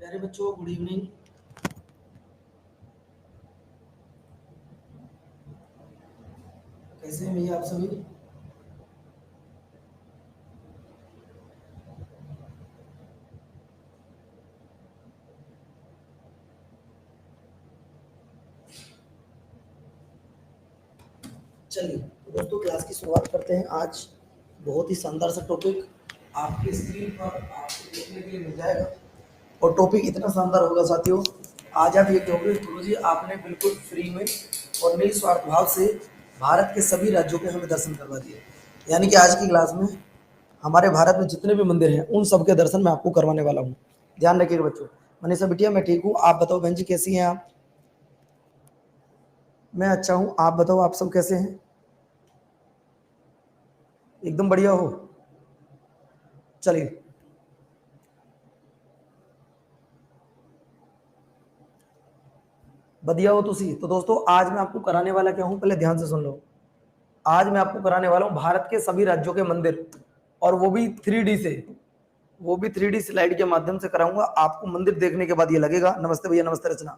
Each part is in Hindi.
प्यारे बच्चों, गुड इवनिंग। कैसे हैं भैया आप सभी? चलिए तो दोस्तों, क्लास की शुरुआत करते हैं। आज बहुत ही शानदार सा टॉपिक आपकी स्क्रीन पर आपको देखने के लिए मिल जाएगा और टॉपिक इतना शानदार होगा साथियों, आज आप ये कहोगे गुरुजी आपने बिल्कुल फ्री में और निस्वार्थ भाव से भारत के सभी राज्यों के हमें दर्शन करवा दिए। यानी कि आज की क्लास में हमारे भारत में जितने भी मंदिर हैं उन सब के दर्शन मैं आपको करवाने वाला हूँ। ध्यान रखिएगा बच्चों। मनीषा बिटिया, मैं ठीक हूँ, आप बताओ। बहन जी कैसी हैं आप? मैं अच्छा हूँ, आप बताओ आप सब कैसे हैं? एकदम बढ़िया हो? चलिए बढ़िया हो तुसी। तो दोस्तों, आज मैं आपको कराने वाला क्या हूँ, पहले ध्यान से सुन लो। आज मैं आपको कराने वाला हूँ भारत के सभी राज्यों के मंदिर, और वो भी 3D से, वो भी 3D स्लाइड के माध्यम से कराऊंगा। आपको मंदिर देखने के बाद ये लगेगा। नमस्ते भैया, नमस्ते रचना।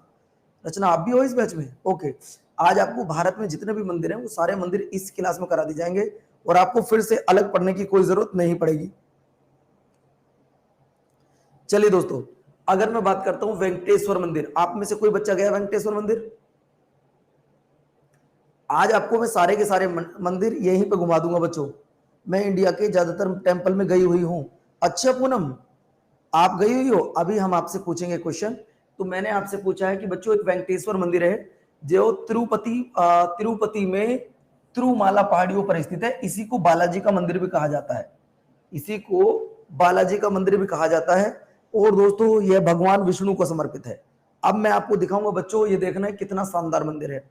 रचना आप भी हो इस बैच में? ओके। आज आपको भारत में जितने भी मंदिर हैं वो सारे मंदिर इस क्लास में करा दी जाएंगे और आपको फिर से अलग पढ़ने की कोई जरूरत नहीं पड़ेगी। चलिए दोस्तों, अगर मैं बात करता हूं वेंकटेश्वर मंदिर, आप में से कोई बच्चा गया वेंकटेश्वर मंदिर? आज आपको मैं सारे के सारे मंदिर यहीं पे घुमा दूंगा बच्चों। मैं इंडिया के ज्यादातर टेंपल में गई हुई हूं। अच्छा पूनम, आप गई हुई हो? अभी हम आपसे पूछेंगे क्वेश्चन। तो मैंने आपसे पूछा है कि बच्चों, एक वेंकटेश्वर मंदिर है जो तिरुपति में तिरुमाला पहाड़ियों पर स्थित है। इसी को बालाजी का मंदिर भी कहा जाता है। इसी को बालाजी का मंदिर भी कहा जाता है। और दोस्तों, यह भगवान विष्णु को समर्पित है। अब मैं आपको दिखाऊंगा बच्चों, ये देखना है कितना शानदार मंदिर है।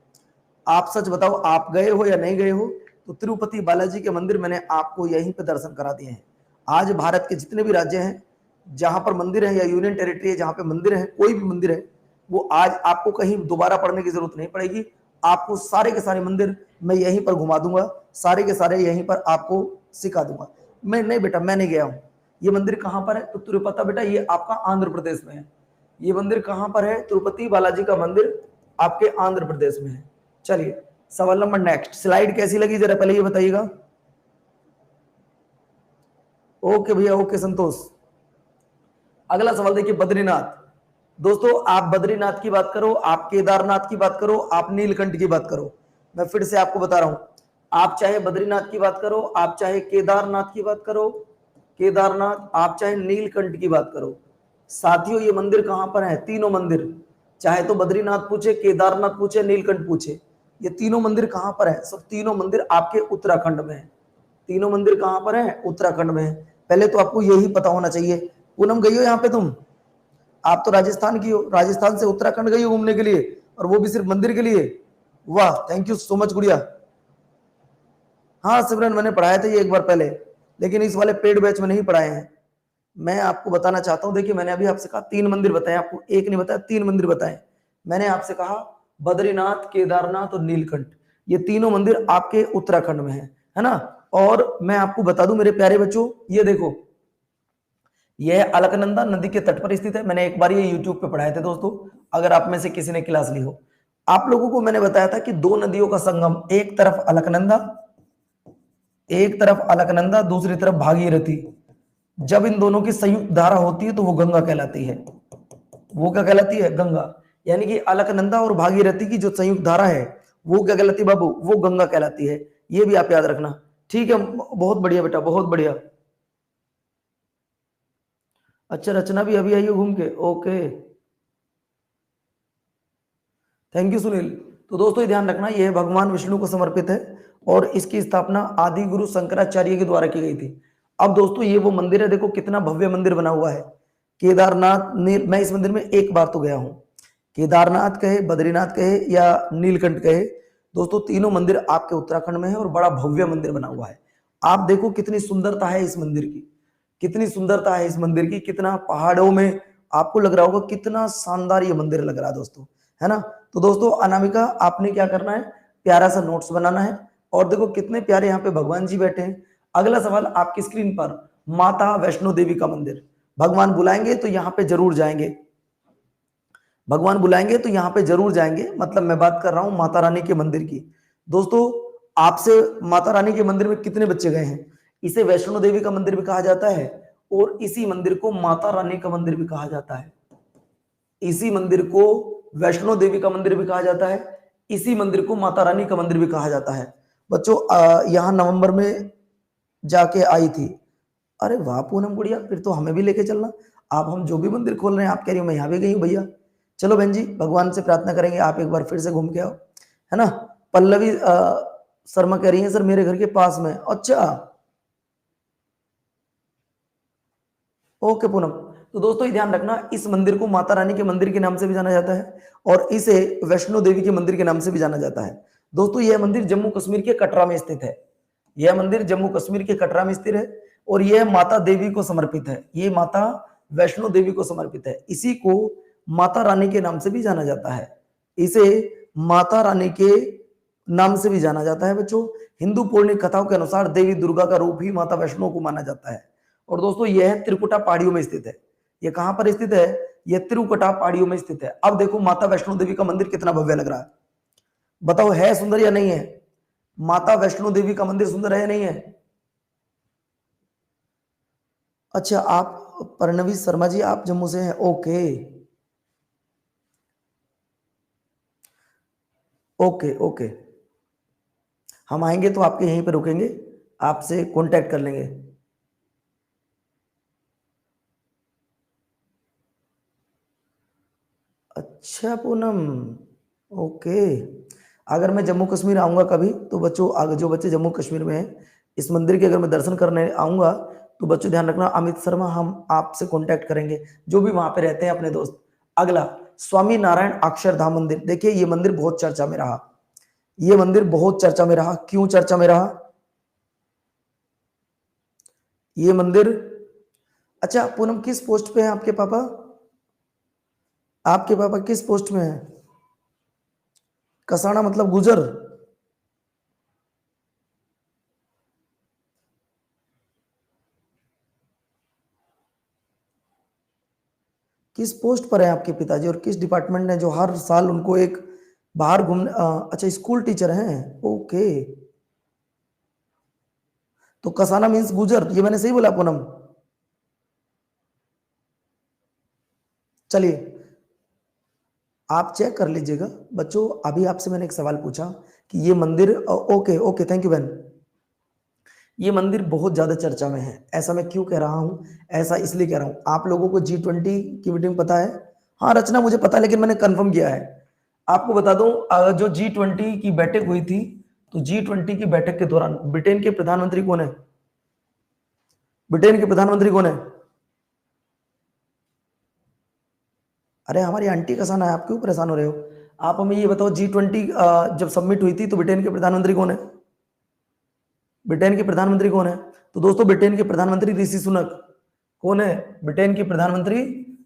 आप सच बताओ, आप गए हो या नहीं गए हो? तो तिरुपति बालाजी के मंदिर मैंने आपको यहीं पे दर्शन करा दिए हैं। आज भारत के जितने भी राज्य हैं जहां पर मंदिर है, या यूनियन टेरिटरी है जहां पे मंदिर है, कोई भी मंदिर है, वो आज आपको कहीं दोबारा पढ़ने की जरूरत नहीं पड़ेगी। आपको सारे के सारे मंदिर मैं यहीं पर घुमा दूंगा, सारे के सारे यहीं पर आपको सिखा दूंगा। मैं नहीं बेटा, मैं नहीं गया हूं। ये मंदिर कहां पर है? तो तिरुपति बेटा, ये आपका आंध्र प्रदेश में है। ये मंदिर कहां पर है? तिरुपति बालाजी का मंदिर आपके आंध्र प्रदेश में है। चलिए सवाल नंबर नेक्स्ट। स्लाइड कैसी लगी जरा पहले ये बताइएगा। ओके भैया, ओके संतोष। अगला सवाल देखिए, बद्रीनाथ। दोस्तों, आप बद्रीनाथ की बात करो, आप केदारनाथ की बात करो, आप नीलकंठ की बात करो, मैं फिर से आपको बता रहा हूं, आप चाहे बद्रीनाथ की बात करो, आप चाहे केदारनाथ की बात करो, केदारनाथ, आप चाहे नीलकंठ की बात करो, साथियों ये मंदिर कहां पर है? तीनों मंदिर, चाहे तो बद्रीनाथ पूछे, केदारनाथ पूछे, नीलकंठ पूछे, ये तीनों मंदिर कहां पर है? सब तीनों मंदिर आपके उत्तराखंड में है। तीनों मंदिर कहां पर है? उत्तराखंड में है। पहले तो आपको यही पता होना चाहिए। पूनम गई हो यहाँ पे तुम? आप तो राजस्थान की हो, राजस्थान से उत्तराखंड गई हो घूमने के लिए, और वो भी सिर्फ मंदिर के लिए। वाह, थैंक यू सो मच गुड़िया। हाँ सिमरन, मैंने पढ़ाया था ये एक बार पहले, लेकिन इस वाले पेड बैच में नहीं पढ़ाए हैं। मैं आपको बताना चाहता हूं, देखिए मैंने अभी आपसे कहा 3 मंदिर बताए, आपको एक नहीं बताया, 3 मंदिर बताए। मैंने आपसे कहा बद्रीनाथ, केदारनाथ और नीलकंठ, ये तीनों मंदिर आपके उत्तराखंड में है ना। और मैं आपको बता दूं मेरे प्यारे बच्चों, ये देखो, यह अलकनंदा नदी के तट पर स्थित है। मैंने एक बार ये यूट्यूब पे पढ़ाए थे दोस्तों, अगर आप में से किसी ने क्लास ली हो। आप लोगों को मैंने बताया था कि 2 नदियों का संगम, एक तरफ अलकनंदा, एक तरफ अलकनंदा, दूसरी तरफ भागीरथी, जब इन दोनों की संयुक्त धारा होती है तो वो गंगा कहलाती है। वो क्या कहलाती है? गंगा। यानी कि अलकनंदा और भागीरथी की जो संयुक्त धारा है वो क्या कहलाती है बाबू? वो गंगा कहलाती है। ये भी आप याद रखना, ठीक है? बहुत बढ़िया बेटा, बहुत बढ़िया। अच्छा, रचना भी अभी आई हो घूम के? Okay, thank you Sunil. तो दोस्तों ये ध्यान रखना, यह भगवान विष्णु को समर्पित है और इसकी स्थापना आदि गुरु शंकराचार्य के द्वारा की गई थी। अब दोस्तों ये वो मंदिर है, देखो कितना भव्य मंदिर बना हुआ है। केदारनाथ, मैं इस मंदिर में एक बार तो गया हूं। केदारनाथ कहे, बद्रीनाथ कहे या नीलकंठ कहे, दोस्तों तीनों मंदिर आपके उत्तराखंड में है और बड़ा भव्य मंदिर बना हुआ है। आप देखो कितनी सुंदरता है इस मंदिर की, कितनी सुंदरता है इस मंदिर की, कितना पहाड़ों में आपको लग रहा होगा, कितना शानदार ये मंदिर लग रहा है दोस्तों, है ना। तो दोस्तों अनामिका, आपने क्या करना है? प्यारा सा नोट्स बनाना है। और देखो कितने प्यारे यहाँ पे भगवान जी बैठे हैं। अगला सवाल आपकी स्क्रीन पर, माता वैष्णो देवी का मंदिर, भगवान बुलाएंगे तो यहाँ पे जरूर जाएंगे। भगवान बुलाएंगे तो यहाँ पे जरूर जाएंगे। मतलब मैं बात कर रहा हूं माता रानी के मंदिर की। दोस्तों आपसे माता रानी के मंदिर में कितने बच्चे गए हैं? इसे वैष्णो देवी का मंदिर भी कहा जाता है और इसी मंदिर को माता रानी का मंदिर भी कहा जाता है। इसी मंदिर को वैष्णो देवी का मंदिर भी कहा जाता है, इसी मंदिर को माता रानी का मंदिर भी कहा जाता है। बच्चों यहाँ नवंबर में जाके आई थी। अरे वाह पूनम गुड़िया, फिर तो हमें भी लेके चलना। आप हम जो भी मंदिर खोल रहे हैं, आप कह रही हो मैं यहाँ भी गई हूँ भैया। चलो बहन जी, भगवान से प्रार्थना करेंगे आप एक बार फिर से घूम के आओ, है ना। पल्लवी शर्मा कह रही है सर मेरे घर के पास में। अच्छा ओके पूनम। तो दोस्तों ये ध्यान रखना, इस मंदिर को माता रानी के मंदिर के नाम से भी जाना जाता है और इसे वैष्णो देवी के मंदिर के नाम से भी जाना जाता है। दोस्तों यह मंदिर जम्मू कश्मीर के कटरा में स्थित है। यह मंदिर जम्मू कश्मीर के कटरा में स्थित है और यह माता देवी को समर्पित है। ये माता वैष्णो देवी को समर्पित है। इसी को माता रानी के नाम से भी जाना जाता है। इसे माता रानी के नाम से भी जाना जाता है बच्चों। हिंदू पौराणिक कथाओं के अनुसार देवी दुर्गा का रूप ही माता वैष्णो को माना जाता है। और दोस्तों यह त्रिकुटा पहाड़ियों में स्थित है। यह कहां पर स्थित है? यह त्रिकुटा पहाड़ियों में स्थित है। अब देखो माता वैष्णो देवी का मंदिर कितना भव्य लग रहा है, बताओ है सुंदर या नहीं है? माता वैष्णो देवी का मंदिर सुंदर है या नहीं है? अच्छा आप प्रणवी शर्मा जी आप जम्मू से हैं, ओके ओके ओके। हम आएंगे तो आपके यहीं पे रुकेंगे, आपसे कांटेक्ट कर लेंगे। अच्छा पूनम ओके। अगर मैं जम्मू कश्मीर आऊंगा कभी तो बच्चों, आगे जो बच्चे जम्मू कश्मीर में हैं इस मंदिर के अगर मैं दर्शन करने आऊंगा तो बच्चों ध्यान रखना अमित शर्मा हम आपसे कांटेक्ट करेंगे, जो भी वहां पे रहते हैं अपने दोस्त। अगला स्वामी नारायण अक्षरधाम मंदिर। देखिए ये मंदिर बहुत चर्चा में रहा। ये मंदिर बहुत चर्चा में रहा। क्यों चर्चा में रहा ये मंदिर? अच्छा पूनम किस पोस्ट पे है आपके पापा? आपके पापा किस पोस्ट में है? कसाना मतलब गुजर? किस पोस्ट पर है आपके पिताजी और किस डिपार्टमेंट में जो हर साल उनको एक बाहर घूमने अच्छा स्कूल टीचर हैं, ओके। तो कसाना मीन्स गुजर, ये मैंने सही बोला पूनम? चलिए आप चेक कर लीजिएगा बच्चों। अभी आपसे मैंने एक सवाल पूछा कि ये मंदिर ओके ओके थैंक यू बहन। ये मंदिर बहुत ज्यादा चर्चा में है। ऐसा मैं क्यों कह रहा हूं? ऐसा इसलिए कह रहा हूं, आप लोगों को G20 की मीटिंग पता है? हाँ रचना मुझे पता है, लेकिन मैंने कंफर्म किया है। आपको बता दूं जो G20 की बैठक हुई थी, तो G20 की बैठक के दौरान ब्रिटेन के प्रधानमंत्री कौन है? ब्रिटेन के प्रधानमंत्री कौन है? अरे हमारी आंटी कसाना है, आप क्यों परेशान हो रहे हो? आप हमें ये बताओ G20 जब सबमिट हुई थी तो ब्रिटेन के प्रधानमंत्री कौन है? ब्रिटेन के प्रधानमंत्री कौन है? तो दोस्तों ब्रिटेन के प्रधानमंत्री ऋषि सुनक। कौन है ब्रिटेन के प्रधानमंत्री?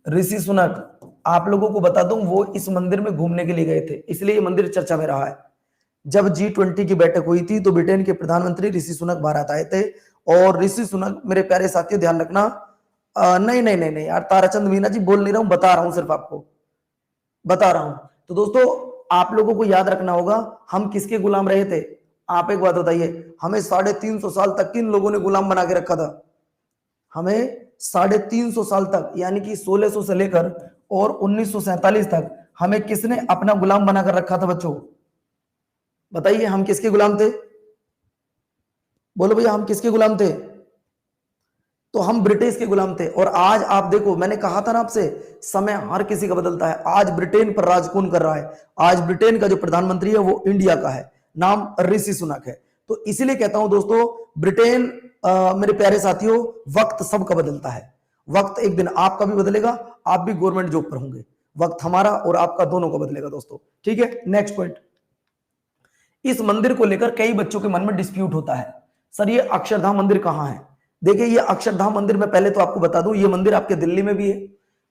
ऋषि सुनक। आप लोगों को बता दूं वो इस मंदिर में घूमने के लिए गए थे, इसलिए ये मंदिर चर्चा में रहा है। जब G20 की बैठक हुई थी तो ब्रिटेन के प्रधानमंत्री ऋषि सुनक भारत आए थे। और ऋषि सुनक मेरे प्यारे साथियों ध्यान रखना, नहीं नहीं नहीं नहीं यार, ताराचंद मीना जी बोल नहीं रहा हूं, बता रहा हूं, सिर्फ आपको बता रहा हूं। तो दोस्तों आप लोगों को याद रखना होगा हम किसके गुलाम रहे थे। आप एक बात बताइए, हमें 350 साल तक किन लोगों ने गुलाम बना के रखा था? हमें 350 साल तक, यानी कि 1600 से लेकर और 1947 तक हमें किसने अपना गुलाम बनाकर रखा था बच्चों? बताइए हम किसके गुलाम थे? बोलो भैया हम किसके गुलाम थे? तो हम ब्रिटिश के गुलाम थे। और आज आप देखो, मैंने कहा था ना आपसे, समय हर किसी का बदलता है। आज ब्रिटेन पर राज कौन कर रहा है? आज ब्रिटेन का जो प्रधानमंत्री है वो इंडिया का है, नाम ऋषि सुनक है। तो इसीलिए कहता हूं दोस्तों, ब्रिटेन मेरे प्यारे साथियों, वक्त सबका बदलता है। वक्त एक दिन आपका भी बदलेगा, आप भी गवर्नमेंट जॉब पर होंगे। वक्त हमारा और आपका दोनों का बदलेगा दोस्तों, ठीक है। नेक्स्ट पॉइंट, इस मंदिर को लेकर कई बच्चों के मन में डिस्प्यूट होता है, सर ये अक्षरधाम मंदिर कहां है? देखिए ये अक्षरधाम मंदिर, मैं पहले तो आपको बता दूं, ये मंदिर आपके दिल्ली में भी है।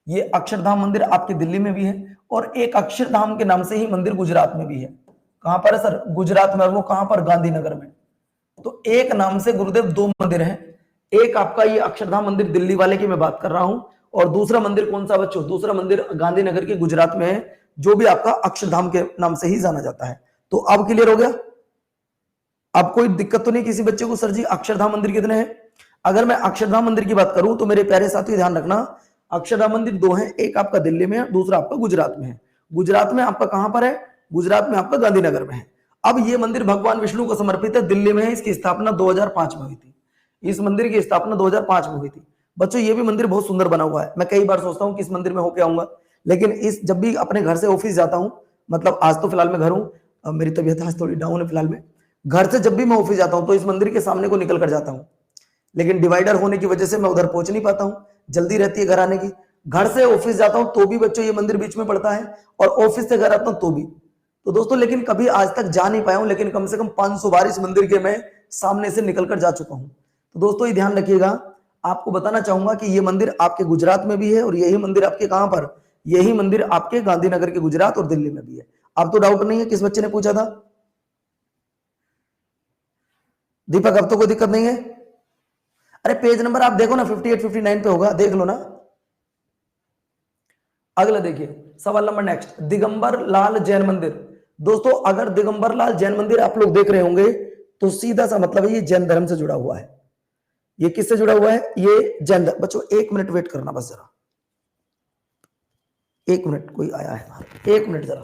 ये अक्षरधाम मंदिर आपके दिल्ली में भी है और एक अक्षरधाम के नाम से ही मंदिर गुजरात में भी है। कहां पर है सर? गुजरात में। वो कहां पर? गांधीनगर में। तो एक नाम से गुरुदेव दो मंदिर हैं। एक आपका ये अक्षरधाम मंदिर दिल्ली वाले की मैं बात कर रहा हूं, और दूसरा मंदिर कौन सा बच्चों? दूसरा मंदिर गांधीनगर के गुजरात में है, जो भी आपका अक्षरधाम के नाम से ही जाना जाता है। तो अब क्लियर हो गया? अब कोई दिक्कत तो नहीं किसी बच्चे को? सर जी अक्षरधाम मंदिर कितने हैं? अगर मैं अक्षरधाम मंदिर की बात करूं तो मेरे प्यारे साथियों ध्यान रखना, अक्षरधाम मंदिर दो हैं, एक आपका दिल्ली में है, दूसरा आपका गुजरात में है। गुजरात में आपका कहां पर है? गुजरात में आपका गांधीनगर में है। अब ये मंदिर भगवान विष्णु को समर्पित है, दिल्ली में है, इसकी स्थापना 2005 में हुई थी। इस मंदिर की स्थापना 2005 में हुई थी। बच्चों ये भी मंदिर बहुत सुंदर बना हुआ है। मैं कई बार सोचता हूँ कि इस मंदिर में होके आऊंगा, लेकिन इस जब भी अपने घर से ऑफिस जाता हूँ, मतलब आज तो फिलहाल मैं घर हूँ, मेरी तबीयत आज थोड़ी डाउन है फिलहाल में, घर से जब भी मैं ऑफिस जाता हूँ तो इस मंदिर के सामने को निकल कर जाता हूँ, लेकिन डिवाइडर होने की वजह से मैं उधर पहुंच नहीं पाता हूँ, जल्दी रहती है घर आने की। घर से ऑफिस जाता हूं तो भी बच्चों ये मंदिर बीच में पड़ता है, और ऑफिस से घर आता हूं तो भी। तो दोस्तों लेकिन कभी आज तक जा नहीं पाया हूं, लेकिन कम से कम 500 बार इस मंदिर के मैं सामने से निकलकर जा चुका हूं। तो दोस्तों ये ध्यान रखिएगा, आपको बताना चाहूंगा कि ये मंदिर आपके गुजरात में भी है, और यही मंदिर आपके कहां पर? यही मंदिर आपके गांधीनगर के गुजरात और दिल्ली में भी है। अब तो डाउट नहीं है? किस बच्चे ने पूछा था? दीपक अब तो कोई दिक्कत नहीं है? अरे पेज नंबर आप देखो ना, 58 59 पे होगा, देख लो ना। अगला देखिए सवाल नंबर नेक्स्ट, दिगंबर लाल जैन मंदिर। दोस्तों अगर दिगंबर लाल जैन मंदिर आप लोग देख रहे होंगे तो सीधा सा मतलब है ये जैन धर्म से जुड़ा हुआ है। ये किससे जुड़ा हुआ है? ये जैन धर्म। बच्चों 1 मिनट वेट करना बस जरा, 1 मिनट, कोई आया है, 1 मिनट जरा।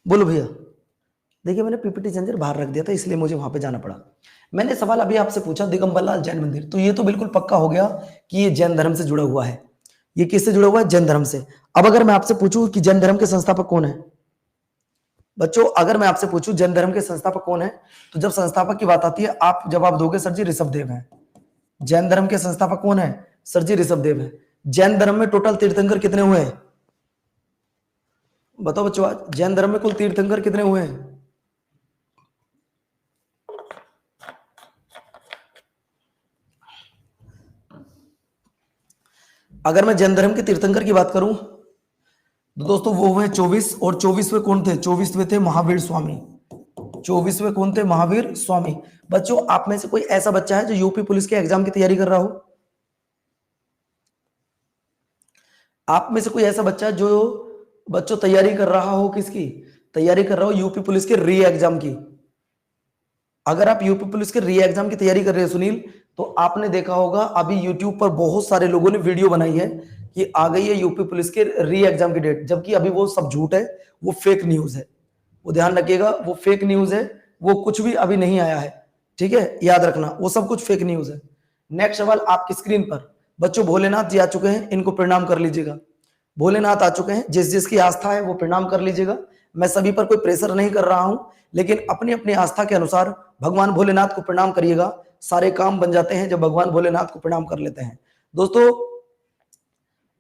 बोलो भैया। देखिए मैंने पीपीटी चेंजर बाहर रख दिया था, इसलिए मुझे वहां पे जाना पड़ा। मैंने सवाल अभी आपसे पूछा दिगंबर लाल जैन मंदिर, तो ये तो बिल्कुल पक्का हो गया कि ये जैन धर्म से जुड़ा हुआ है। ये किससे जुड़ा हुआ है? जैन धर्म से। अब अगर मैं आपसे पूछूं कि जैन धर्म के संस्थापक कौन है? बच्चों अगर मैं आपसे पूछूं जैन धर्म के संस्थापक कौन है, तो जब संस्थापक की बात आती है आप जवाब दोगे सर जी ऋषभदेव है। जैन धर्म के संस्थापक कौन है? सर जी ऋषभदेव है। जैन धर्म में टोटल तीर्थंकर कितने हुए हैं? बताओ बच्चों, आज जैन धर्म में कुल तीर्थंकर कितने हुए हैं? अगर मैं जैन धर्म के तीर्थंकर की बात करूं तो दोस्तों वो हुए 24, और 24वें कौन थे? 24वें थे महावीर स्वामी। 24वें कौन थे? महावीर स्वामी। बच्चों आप में से कोई ऐसा बच्चा है जो यूपी पुलिस के एग्जाम की तैयारी कर रहा हो? आप में से कोई ऐसा बच्चा जो बच्चों तैयारी कर रहा हो? किसकी तैयारी कर रहा हो? यूपी पुलिस के री एग्जाम की। अगर आप यूपी पुलिस के री एग्जाम की तैयारी कर रहे हो सुनील, तो आपने देखा होगा अभी यूट्यूब पर बहुत सारे लोगों ने वीडियो बनाई है कि आ गई है यूपी पुलिस के री एग्जाम की डेट, जबकि अभी वो सब झूठ है, वो फेक न्यूज है। वो ध्यान रखिएगा, वो फेक न्यूज है, वो कुछ भी अभी नहीं आया है। ठीक है, याद रखना वो सब कुछ फेक न्यूज है। नेक्स्ट सवाल आपकी स्क्रीन पर बच्चों भोलेनाथ जी आ चुके हैं, इनको प्रणाम कर लीजिएगा। भोलेनाथ आ चुके हैं, जिस जिसकी आस्था है वो प्रणाम कर लीजिएगा। मैं सभी पर कोई प्रेशर नहीं कर रहा हूं, लेकिन अपनी अपनी आस्था के अनुसार भगवान भोलेनाथ को प्रणाम करिएगा। सारे काम बन जाते हैं जब भगवान भोलेनाथ को प्रणाम कर लेते हैं। दोस्तों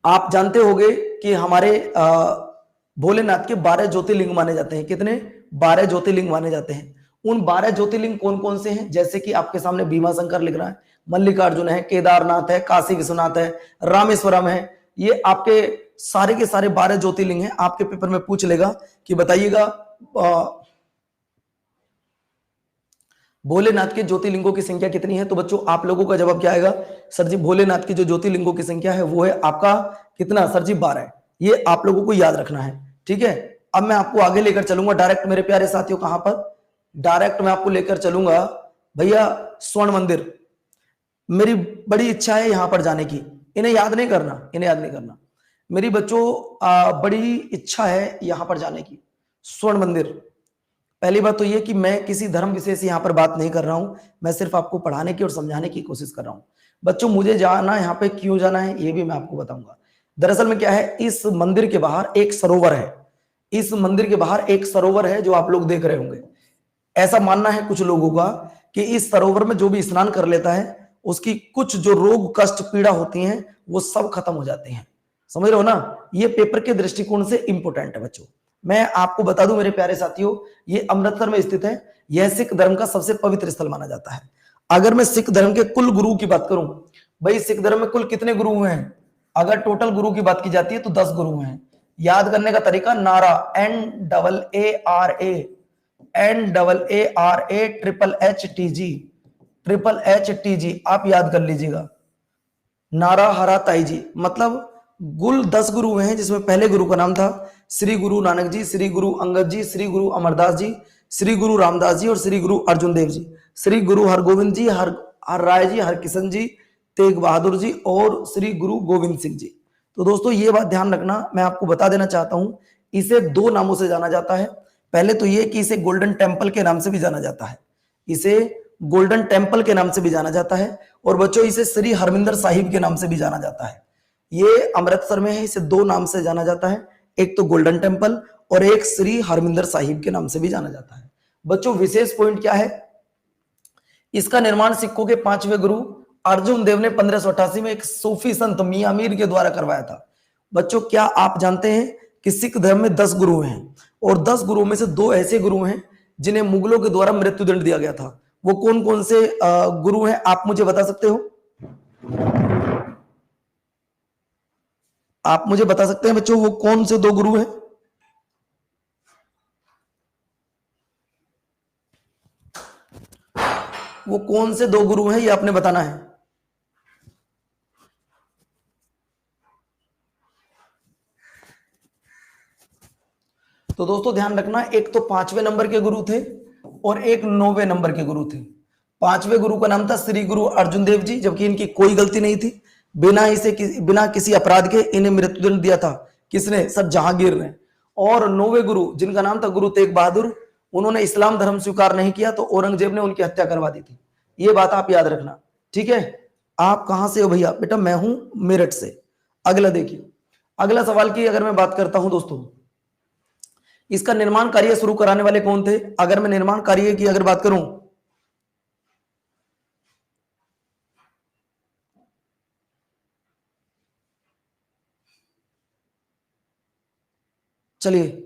आप जानते होंगे कि हमारे भोलेनाथ के 12 ज्योतिर्लिंग माने जाते हैं। कितने? 12 ज्योतिर्लिंग माने जाते हैं। उन 12 ज्योतिर्लिंग कौन कौन से हैं? जैसे कि आपके सामने भीमा शंकर लिख रहा है, मल्लिकार्जुन है, केदारनाथ है, काशी विश्वनाथ है, रामेश्वरम है। ये आपके सारे के सारे 12 ज्योतिर्लिंग हैं। आपके पेपर में पूछ लेगा कि बताइएगा भोलेनाथ के ज्योतिर्लिंगों की संख्या कितनी है? तो बच्चों आप लोगों का जवाब क्या आएगा? सर जी भोलेनाथ की जो ज्योतिर्लिंगों की संख्या है वो है आपका कितना? सर जी 12। ये आप लोगों को याद रखना है, ठीक है। अब मैं आपको आगे लेकर चलूंगा डायरेक्ट मेरे प्यारे साथियों, कहां पर? डायरेक्ट मैं आपको लेकर चलूंगा भैया स्वर्ण मंदिर। मेरी बड़ी इच्छा है यहां पर जाने की। इन्हें याद नहीं करना, इन्हें याद नहीं करना। मेरी बच्चों बड़ी इच्छा है यहां पर जाने की, स्वर्ण मंदिर। पहली बात तो ये कि मैं किसी धर्म विशेष यहां पर बात नहीं कर रहा हूं, मैं सिर्फ आपको पढ़ाने की और समझाने की कोशिश कर रहा हूं। बच्चों मुझे जाना यहां पे क्यों जाना है ये भी मैं आपको बताऊंगा। दरअसल में क्या है, इस मंदिर के बाहर एक सरोवर है। इस मंदिर के बाहर एक सरोवर है जो आप लोग देख रहे होंगे। ऐसा मानना है कुछ लोगों का कि इस सरोवर में जो भी स्नान कर लेता है उसकी कुछ जो रोग कष्ट पीड़ा होती हैं वो सब खत्म हो जाते हैं। समझ रहे हो ना? ये पेपर के दृष्टिकोण से इंपोर्टेंट है बच्चों। मैं आपको बता दूं मेरे प्यारे साथियों, ये अमृतसर में स्थित है। यह सिख धर्म का सबसे पवित्र स्थल माना जाता है। अगर मैं सिख धर्म के कुल गुरु की बात करूं, भाई सिख धर्म में कुल कितने गुरु हुए हैं? अगर टोटल गुरु की बात की जाती है तो 10 गुरु हैं। याद करने का तरीका, नारा NAARA triple H T G, आप याद कर लीजिएगा। नारा हरा ताई जी, मतलब कुल 10 गुरु हैं, जिसमें पहले गुरु का नाम था श्री गुरु नानक जी, श्री गुरु अंगद जी, श्री गुरु अमरदास जी, श्री गुरु रामदास जी और श्री गुरु अर्जुन देव जी, श्री गुरु हरगोविंद जी, हर राय जी, हरकिशन जी, तेग बहादुर जी और श्री गुरु गोविंद सिंह जी। तो दोस्तों ये बात ध्यान रखना, मैं आपको बता देना चाहता हूं, इसे 2 नामों से जाना जाता है। पहले तो ये कि इसे गोल्डन टेम्पल के नाम से भी जाना जाता है, इसे गोल्डन टेम्पल के नाम से भी जाना जाता है। और बच्चों इसे श्री हरमिंदर साहिब के नाम से भी जाना जाता है। ये अमृतसर में है, इसे 2 नाम से जाना जाता है, एक तो गोल्डन टेम्पल और एक श्री हरमिंदर साहिब के नाम से भी जाना जाता है। बच्चों विशेष पॉइंट क्या है, इसका निर्माण सिखों के 5वें गुरु अर्जुन देव ने 1588 में एक सूफी संत मियां मीर के द्वारा करवाया था। बच्चों क्या आप जानते हैं कि सिख धर्म में 10 गुरु हैं और 10 गुरुओं में से 2 ऐसे गुरु हैं जिन्हें मुगलों के द्वारा मृत्युदंड दिया गया था। वो कौन कौन से गुरु हैं आप मुझे बता सकते हो? आप मुझे बता सकते हैं बच्चों वो कौन से 2 गुरु हैं? वो कौन से 2 गुरु हैं ये आपने बताना है। तो दोस्तों ध्यान रखना, एक तो 5वें नंबर के गुरु थे और एक 9वें नंबर के गुरु थे। 5वें गुरु का नाम था श्री गुरु अर्जुन देव जी, जबकि इनकी कोई गलती नहीं थी। बिना किसी अपराध के इन्हें मृत्युदंड दिया था। किसने? सर जहांगीर ने। और 9वें गुरु जिनका नाम था गुरु तेग बहादुर, उन्होंने इस्लाम धर्म स्वीकार नहीं किया तो औरंगजेब ने उनकी हत्या करवा दी थी। ये बात आप याद रखना, ठीक है। आप कहां से हो भैया? बेटा मैं हूं मेरठ से। अगला देखिए, अगला सवाल की अगर मैं बात करता हूं दोस्तों, इसका निर्माण कार्य शुरू कराने वाले कौन थे? अगर मैं निर्माण कार्य की अगर बात करूं, चलिए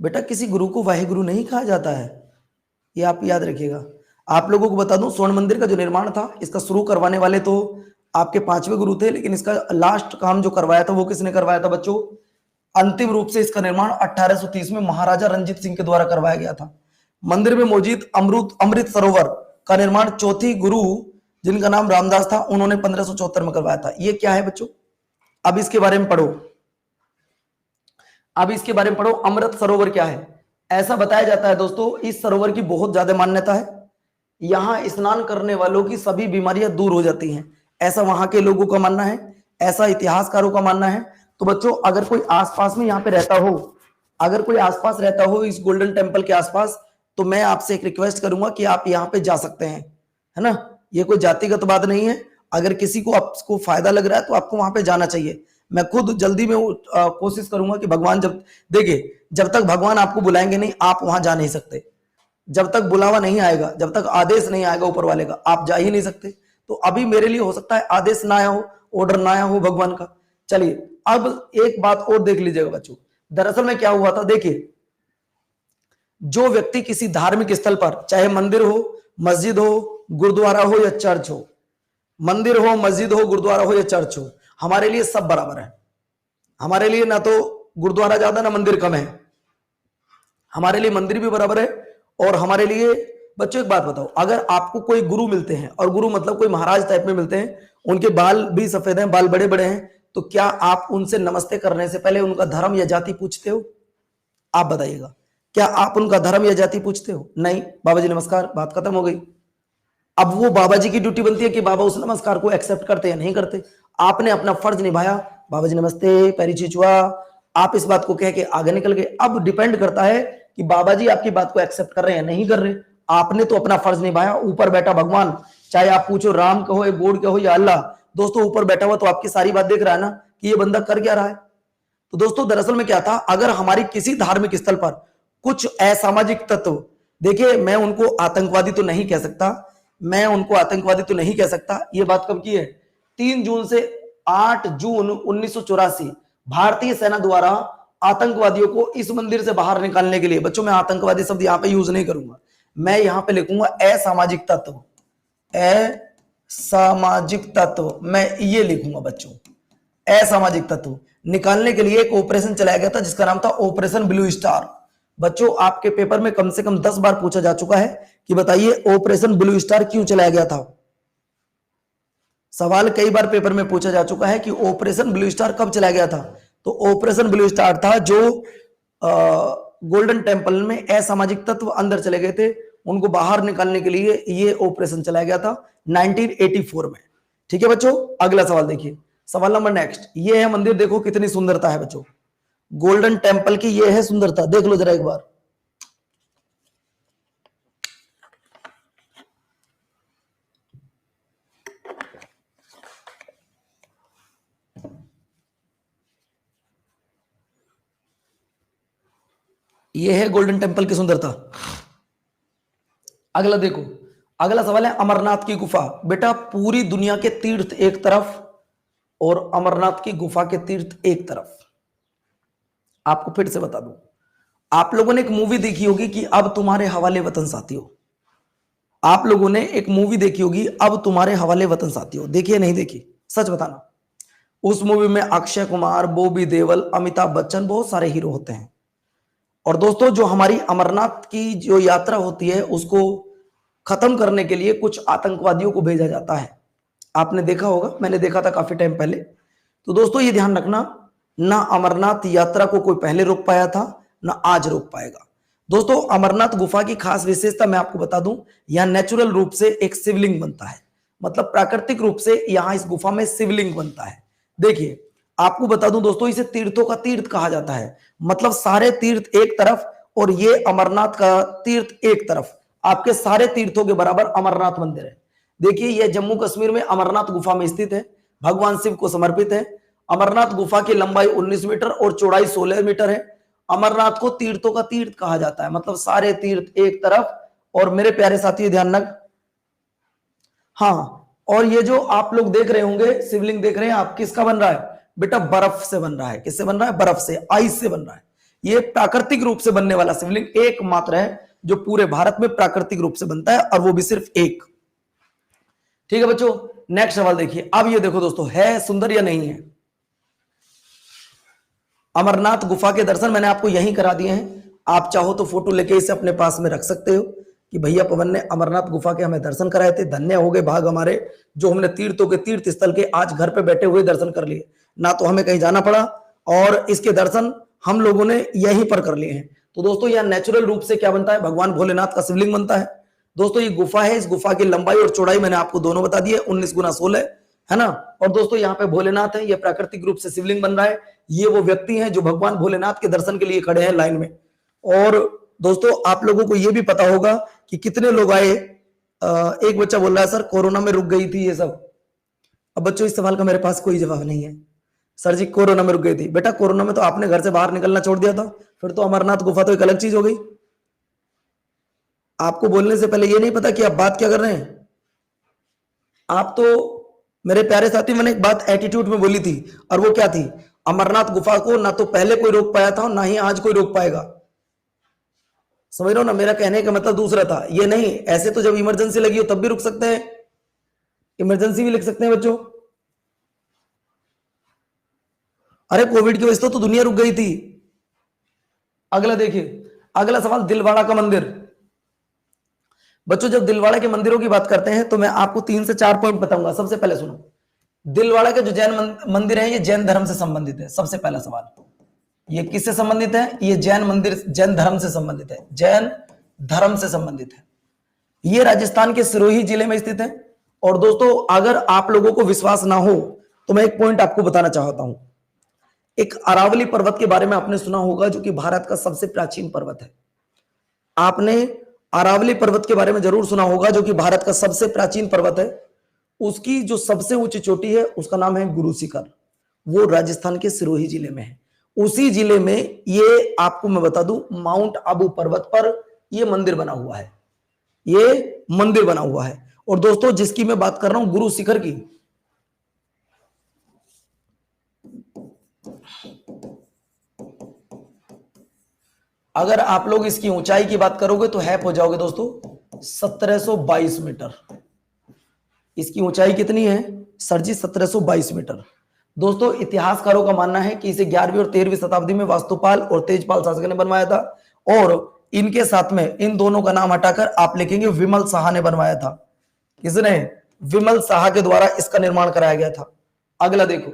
बेटा किसी गुरु को वाहेगुरु नहीं कहा जाता है, ये आप याद रखिएगा। आप लोगों को बता दूं, स्वर्ण मंदिर का जो निर्माण था इसका शुरू करवाने वाले तो आपके 5वें गुरु थे, लेकिन इसका लास्ट काम जो करवाया था वो किसने करवाया था बच्चों? अंतिम रूप से इसका निर्माण 1830 में महाराजा रंजीत सिंह के द्वारा करवाया गया था। मंदिर में मौजूद अमृत सरोवर का निर्माण चौथी गुरु जिनका नाम रामदास था उन्होंने 1574 में करवाया था। ये क्या है बच्चों? अब इसके बारे में पढ़ो, अब इसके बारे में पढ़ो। अमृत सरोवर क्या है? ऐसा बताया जाता है दोस्तों, इस सरोवर की बहुत ज्यादा मान्यता है। यहां स्नान करने वालों की सभी बीमारियां दूर हो जाती हैं, ऐसा वहां के लोगों का मानना है, ऐसा इतिहासकारों का मानना है। तो बच्चों अगर कोई आसपास में यहाँ पे रहता हो, अगर कोई आसपास रहता हो इस गोल्डन टेम्पल के आसपास, तो मैं आपसे एक रिक्वेस्ट करूंगा कि आप यहाँ पे जा सकते हैं, है ना। ये कोई जातिगत बात नहीं है। अगर किसी को आपको फायदा लग रहा है तो आपको वहां पे जाना चाहिए। मैं खुद जल्दी में कोशिश करूंगा कि भगवान जब देखिए, जब तक भगवान आपको बुलाएंगे नहीं आप वहां जा नहीं सकते। जब तक बुलावा नहीं आएगा, जब तक आदेश नहीं आएगा ऊपर वाले का, आप जा ही नहीं सकते। तो अभी मेरे लिए हो सकता है आदेश ना आया हो, ऑर्डर ना आया हो भगवान का। चलिए अब एक बात और देख लीजिएगा बच्चों, दरअसल में क्या हुआ था, देखिए जो व्यक्ति किसी धार्मिक स्थल पर, चाहे मंदिर हो, मस्जिद हो, गुरुद्वारा हो या चर्च हो, मंदिर हो, मस्जिद हो, गुरुद्वारा हो या चर्च हो, हमारे लिए सब बराबर है। हमारे लिए ना तो गुरुद्वारा ज्यादा ना मंदिर कम है, हमारे लिए मंदिर भी बराबर है और हमारे लिए बच्चों एक बात बताओ, अगर आपको कोई गुरु मिलते हैं, और गुरु मतलब कोई महाराज टाइप में मिलते हैं, उनके बाल भी सफेद हैं, बाल बड़े बड़े हैं, तो क्या आप उनसे नमस्ते करने से पहले उनका धर्म या जाति पूछते हो? आप बताइएगा, क्या आप उनका धर्म या जाति पूछते हो? नहीं, बाबा जी नमस्कार, बात खत्म हो गई। अब वो बाबा जी की ड्यूटी बनती है कि बाबा उस नमस्कार को एक्सेप्ट करते या नहीं करते। आपने अपना फर्ज निभाया, बाबा जी नमस्ते, पैरी छिछुआ, आप इस बात को कह के आगे निकल गए। अब डिपेंड करता है कि बाबा जी आपकी बात को एक्सेप्ट कर रहे हैं या नहीं कर रहे। आपने तो अपना फर्ज निभाया, ऊपर बैठा भगवान, चाहे आप पूछो राम कहो या गॉड कहो या अल्लाह, दोस्तों ऊपर बैठा हुआ तो आपकी सारी बात देख रहा है ना कि ये बंदा कर क्या रहा है। तो दोस्तों दरअसल में क्या था, अगर हमारी किसी धार्मिक स्थल पर कुछ असामाजिक तत्व, देखिए मैं उनको आतंकवादी तो नहीं कह सकता, मैं उनको आतंकवादी तो नहीं कह सकता, ये बात कब की है, 3 जून से 8 जून 1984 भारतीय सेना द्वारा आतंकवादियों को इस मंदिर से बाहर निकालने के लिए, बच्चों मैं आतंकवादी शब्द यहां पे यूज नहीं करूंगा, मैं यहां पे लिखूंगा असामाजिक तत्व, असामाजिक तत्व, मैं ये लिखूंगा बच्चों, असामाजिक तत्व निकालने के लिए एक ऑपरेशन चलाया गया था जिसका नाम था ऑपरेशन ब्लू स्टार। बच्चों आपके पेपर में कम से कम 10 बार पूछा जा चुका है कि बताइए ऑपरेशन ब्लू स्टार क्यों चलाया गया था। सवाल कई बार पेपर में पूछा जा चुका है कि ऑपरेशन ब्लू स्टार कब चलाया गया था। तो ऑपरेशन ब्लू स्टार था जो गोल्डन टेम्पल में असामाजिक तत्व अंदर चले गए थे, उनको बाहर निकालने के लिए ये ऑपरेशन चलाया गया था 1984 में। ठीक है बच्चों, अगला सवाल देखिए, सवाल नंबर नेक्स्ट, ये है मंदिर, देखो कितनी सुंदरता है बच्चों, गोल्डन टेम्पल की ये है सुंदरता, देख लो जरा एक बार। ये है गोल्डन टेम्पल की सुंदरता। अगला देखो, अगला सवाल है अमरनाथ की गुफा। बेटा पूरी दुनिया के तीर्थ एक तरफ और अमरनाथ की गुफा के तीर्थ एक तरफ। आपको फिर से बता दूं, आप लोगों ने एक मूवी देखी होगी कि अब तुम्हारे हवाले वतन साथियों, आप लोगों ने एक मूवी देखी होगी अब तुम्हारे हवाले वतन साथियों, देखी है नहीं देखी, सच बताना। उस मूवी में अक्षय कुमार, बॉबी देओल, अमिताभ बच्चन, बहुत सारे हीरो होते हैं। और दोस्तों जो हमारी अमरनाथ की जो यात्रा होती है उसको खत्म करने के लिए कुछ आतंकवादियों को भेजा जाता है, आपने देखा होगा, मैंने देखा था काफी टाइम पहले। तो दोस्तों ये ध्यान रखना, ना अमरनाथ यात्रा को कोई पहले रोक पाया था ना आज रोक पाएगा। दोस्तों अमरनाथ गुफा की खास विशेषता मैं आपको बता दूं, यहां नेचुरल रूप से एक शिवलिंग बनता है, मतलब प्राकृतिक रूप से यहां इस गुफा में शिवलिंग बनता है। देखिए आपको बता दूं दोस्तों, इसे तीर्थों का तीर्थ कहा जाता है, मतलब सारे तीर्थ एक तरफ और ये अमरनाथ का तीर्थ एक तरफ, आपके सारे तीर्थों के बराबर अमरनाथ मंदिर है। देखिए यह जम्मू कश्मीर में अमरनाथ गुफा में स्थित है, भगवान शिव को समर्पित है। अमरनाथ गुफा की लंबाई 19 मीटर और चौड़ाई 16 मीटर है। अमरनाथ को तीर्थों का तीर्थ कहा जाता है, मतलब सारे तीर्थ एक तरफ। और मेरे प्यारे साथी ध्यान रख, हाँ, और ये जो आप लोग देख रहे होंगे शिवलिंग देख रहे हैं आप, किसका बन रहा है बेटा, बर्फ से बन रहा है। किससे बन रहा है, बर्फ से, आइस से बन रहा है। ये प्राकृतिक रूप से बनने वाला शिवलिंग एकमात्र है जो पूरे भारत में प्राकृतिक रूप से बनता है, और वो भी सिर्फ एक। ठीक है बच्चों, नेक्स्ट सवाल देखिए। अब ये देखो दोस्तों, है सुंदर या नहीं है। अमरनाथ गुफा के दर्शन मैंने आपको यहीं करा दिए हैं, आप चाहो तो फोटो लेके इसे अपने पास में रख सकते हो कि भैया पवन ने अमरनाथ गुफा के हमें दर्शन कराए थे, धन्य हो गए भाग हमारे जो हमने तीर्थों के तीर्थ स्थल के आज घर पे बैठे हुए दर्शन कर लिए, ना तो हमें कहीं जाना पड़ा और इसके दर्शन हम लोगों ने यहीं पर कर लिए हैं। तो दोस्तों यह नेचुरल रूप से क्या बनता है, भगवान भोलेनाथ का शिवलिंग बनता है। दोस्तों ये गुफा है, इस गुफा की लंबाई और चौड़ाई मैंने आपको दोनों बता दी है, 19 गुना 16 है ना। और दोस्तों यहाँ पे भोलेनाथ है, ये प्राकृतिक रूप से शिवलिंग बन रहा है। ये वो व्यक्ति हैं जो भगवान भोलेनाथ के दर्शन के लिए खड़े हैं लाइन में। और दोस्तों आप लोगों को ये भी पता होगा कि कितने लोग आए। एक बच्चा बोल रहा है सर कोरोना में रुक गई थी ये सब। अब बच्चों इस सवाल का मेरे पास कोई जवाब नहीं है। सर जी कोरोना में रुक गई थी, बेटा कोरोना में तो आपने घर से बाहर निकलना छोड़ दिया था, फिर तो अमरनाथ गुफा तो एक अलग चीज हो गई। आपको बोलने से पहले ये नहीं पता कि आप बात क्या कर रहे हैं। आप तो मेरे प्यारे साथी, मैंने एक बात एटीट्यूड में बोली थी, और वो क्या थी, अमरनाथ गुफा को ना तो पहले कोई रोक पाया था ना ही आज कोई रोक पाएगा। समझ रहे हो ना, मेरा कहने का मतलब दूसरा था, ये नहीं ऐसे तो जब इमरजेंसी लगी हो तब भी रुक सकते हैं, इमरजेंसी भी लिख सकते हैं बच्चों। अरे कोविड की वजह से तो दुनिया रुक गई थी। अगला देखिए, अगला सवाल दिलवाड़ा का मंदिर। बच्चों जब दिलवाड़ा के मंदिरों की बात करते हैं तो मैं आपको 3 से 4 पॉइंट बताऊंगा। सबसे पहले सुनो, दिलवाड़ा के जो जैन मंदिर है ये जैन धर्म से संबंधित है। सबसे पहला सवाल, ये किससे संबंधित है? ये जैन मंदिर जैन धर्म से संबंधित है, जैन धर्म से संबंधित है। ये राजस्थान के सिरोही जिले में स्थित है। और दोस्तों अगर आप लोगों को विश्वास ना हो तो मैं एक पॉइंट आपको बताना चाहता हूं। एक अरावली पर्वत के बारे में आपने सुना होगा, जो कि भारत का सबसे प्राचीन पर्वत है। आपने अरावली पर्वत के बारे में जरूर सुना होगा, जो कि भारत का सबसे प्राचीन पर्वत है। उसकी जो सबसे ऊंची चोटी है उसका नाम है गुरु शिखर। वो राजस्थान के सिरोही जिले में है। उसी जिले में ये आपको मैं बता दूं, माउंट आबू पर्वत पर ये मंदिर बना हुआ है। ये मंदिर बना हुआ है। और दोस्तों जिसकी मैं बात कर रहा हूं गुरु शिखर की, अगर आप लोग इसकी ऊंचाई की बात करोगे तो हैप हो जाओगे दोस्तों, 1722 मीटर। इसकी ऊंचाई कितनी है सर जी? 1722 मीटर। दोस्तों इतिहासकारों का मानना है कि इसे 11वीं और 13वीं शताब्दी में वास्तुपाल और तेजपाल शासक ने बनवाया था। और इनके साथ में इन दोनों का नाम हटाकर आप लिखेंगे विमल शाह ने बनवाया था। किसने? विमल शाह के द्वारा इसका निर्माण कराया गया था। अगला देखो,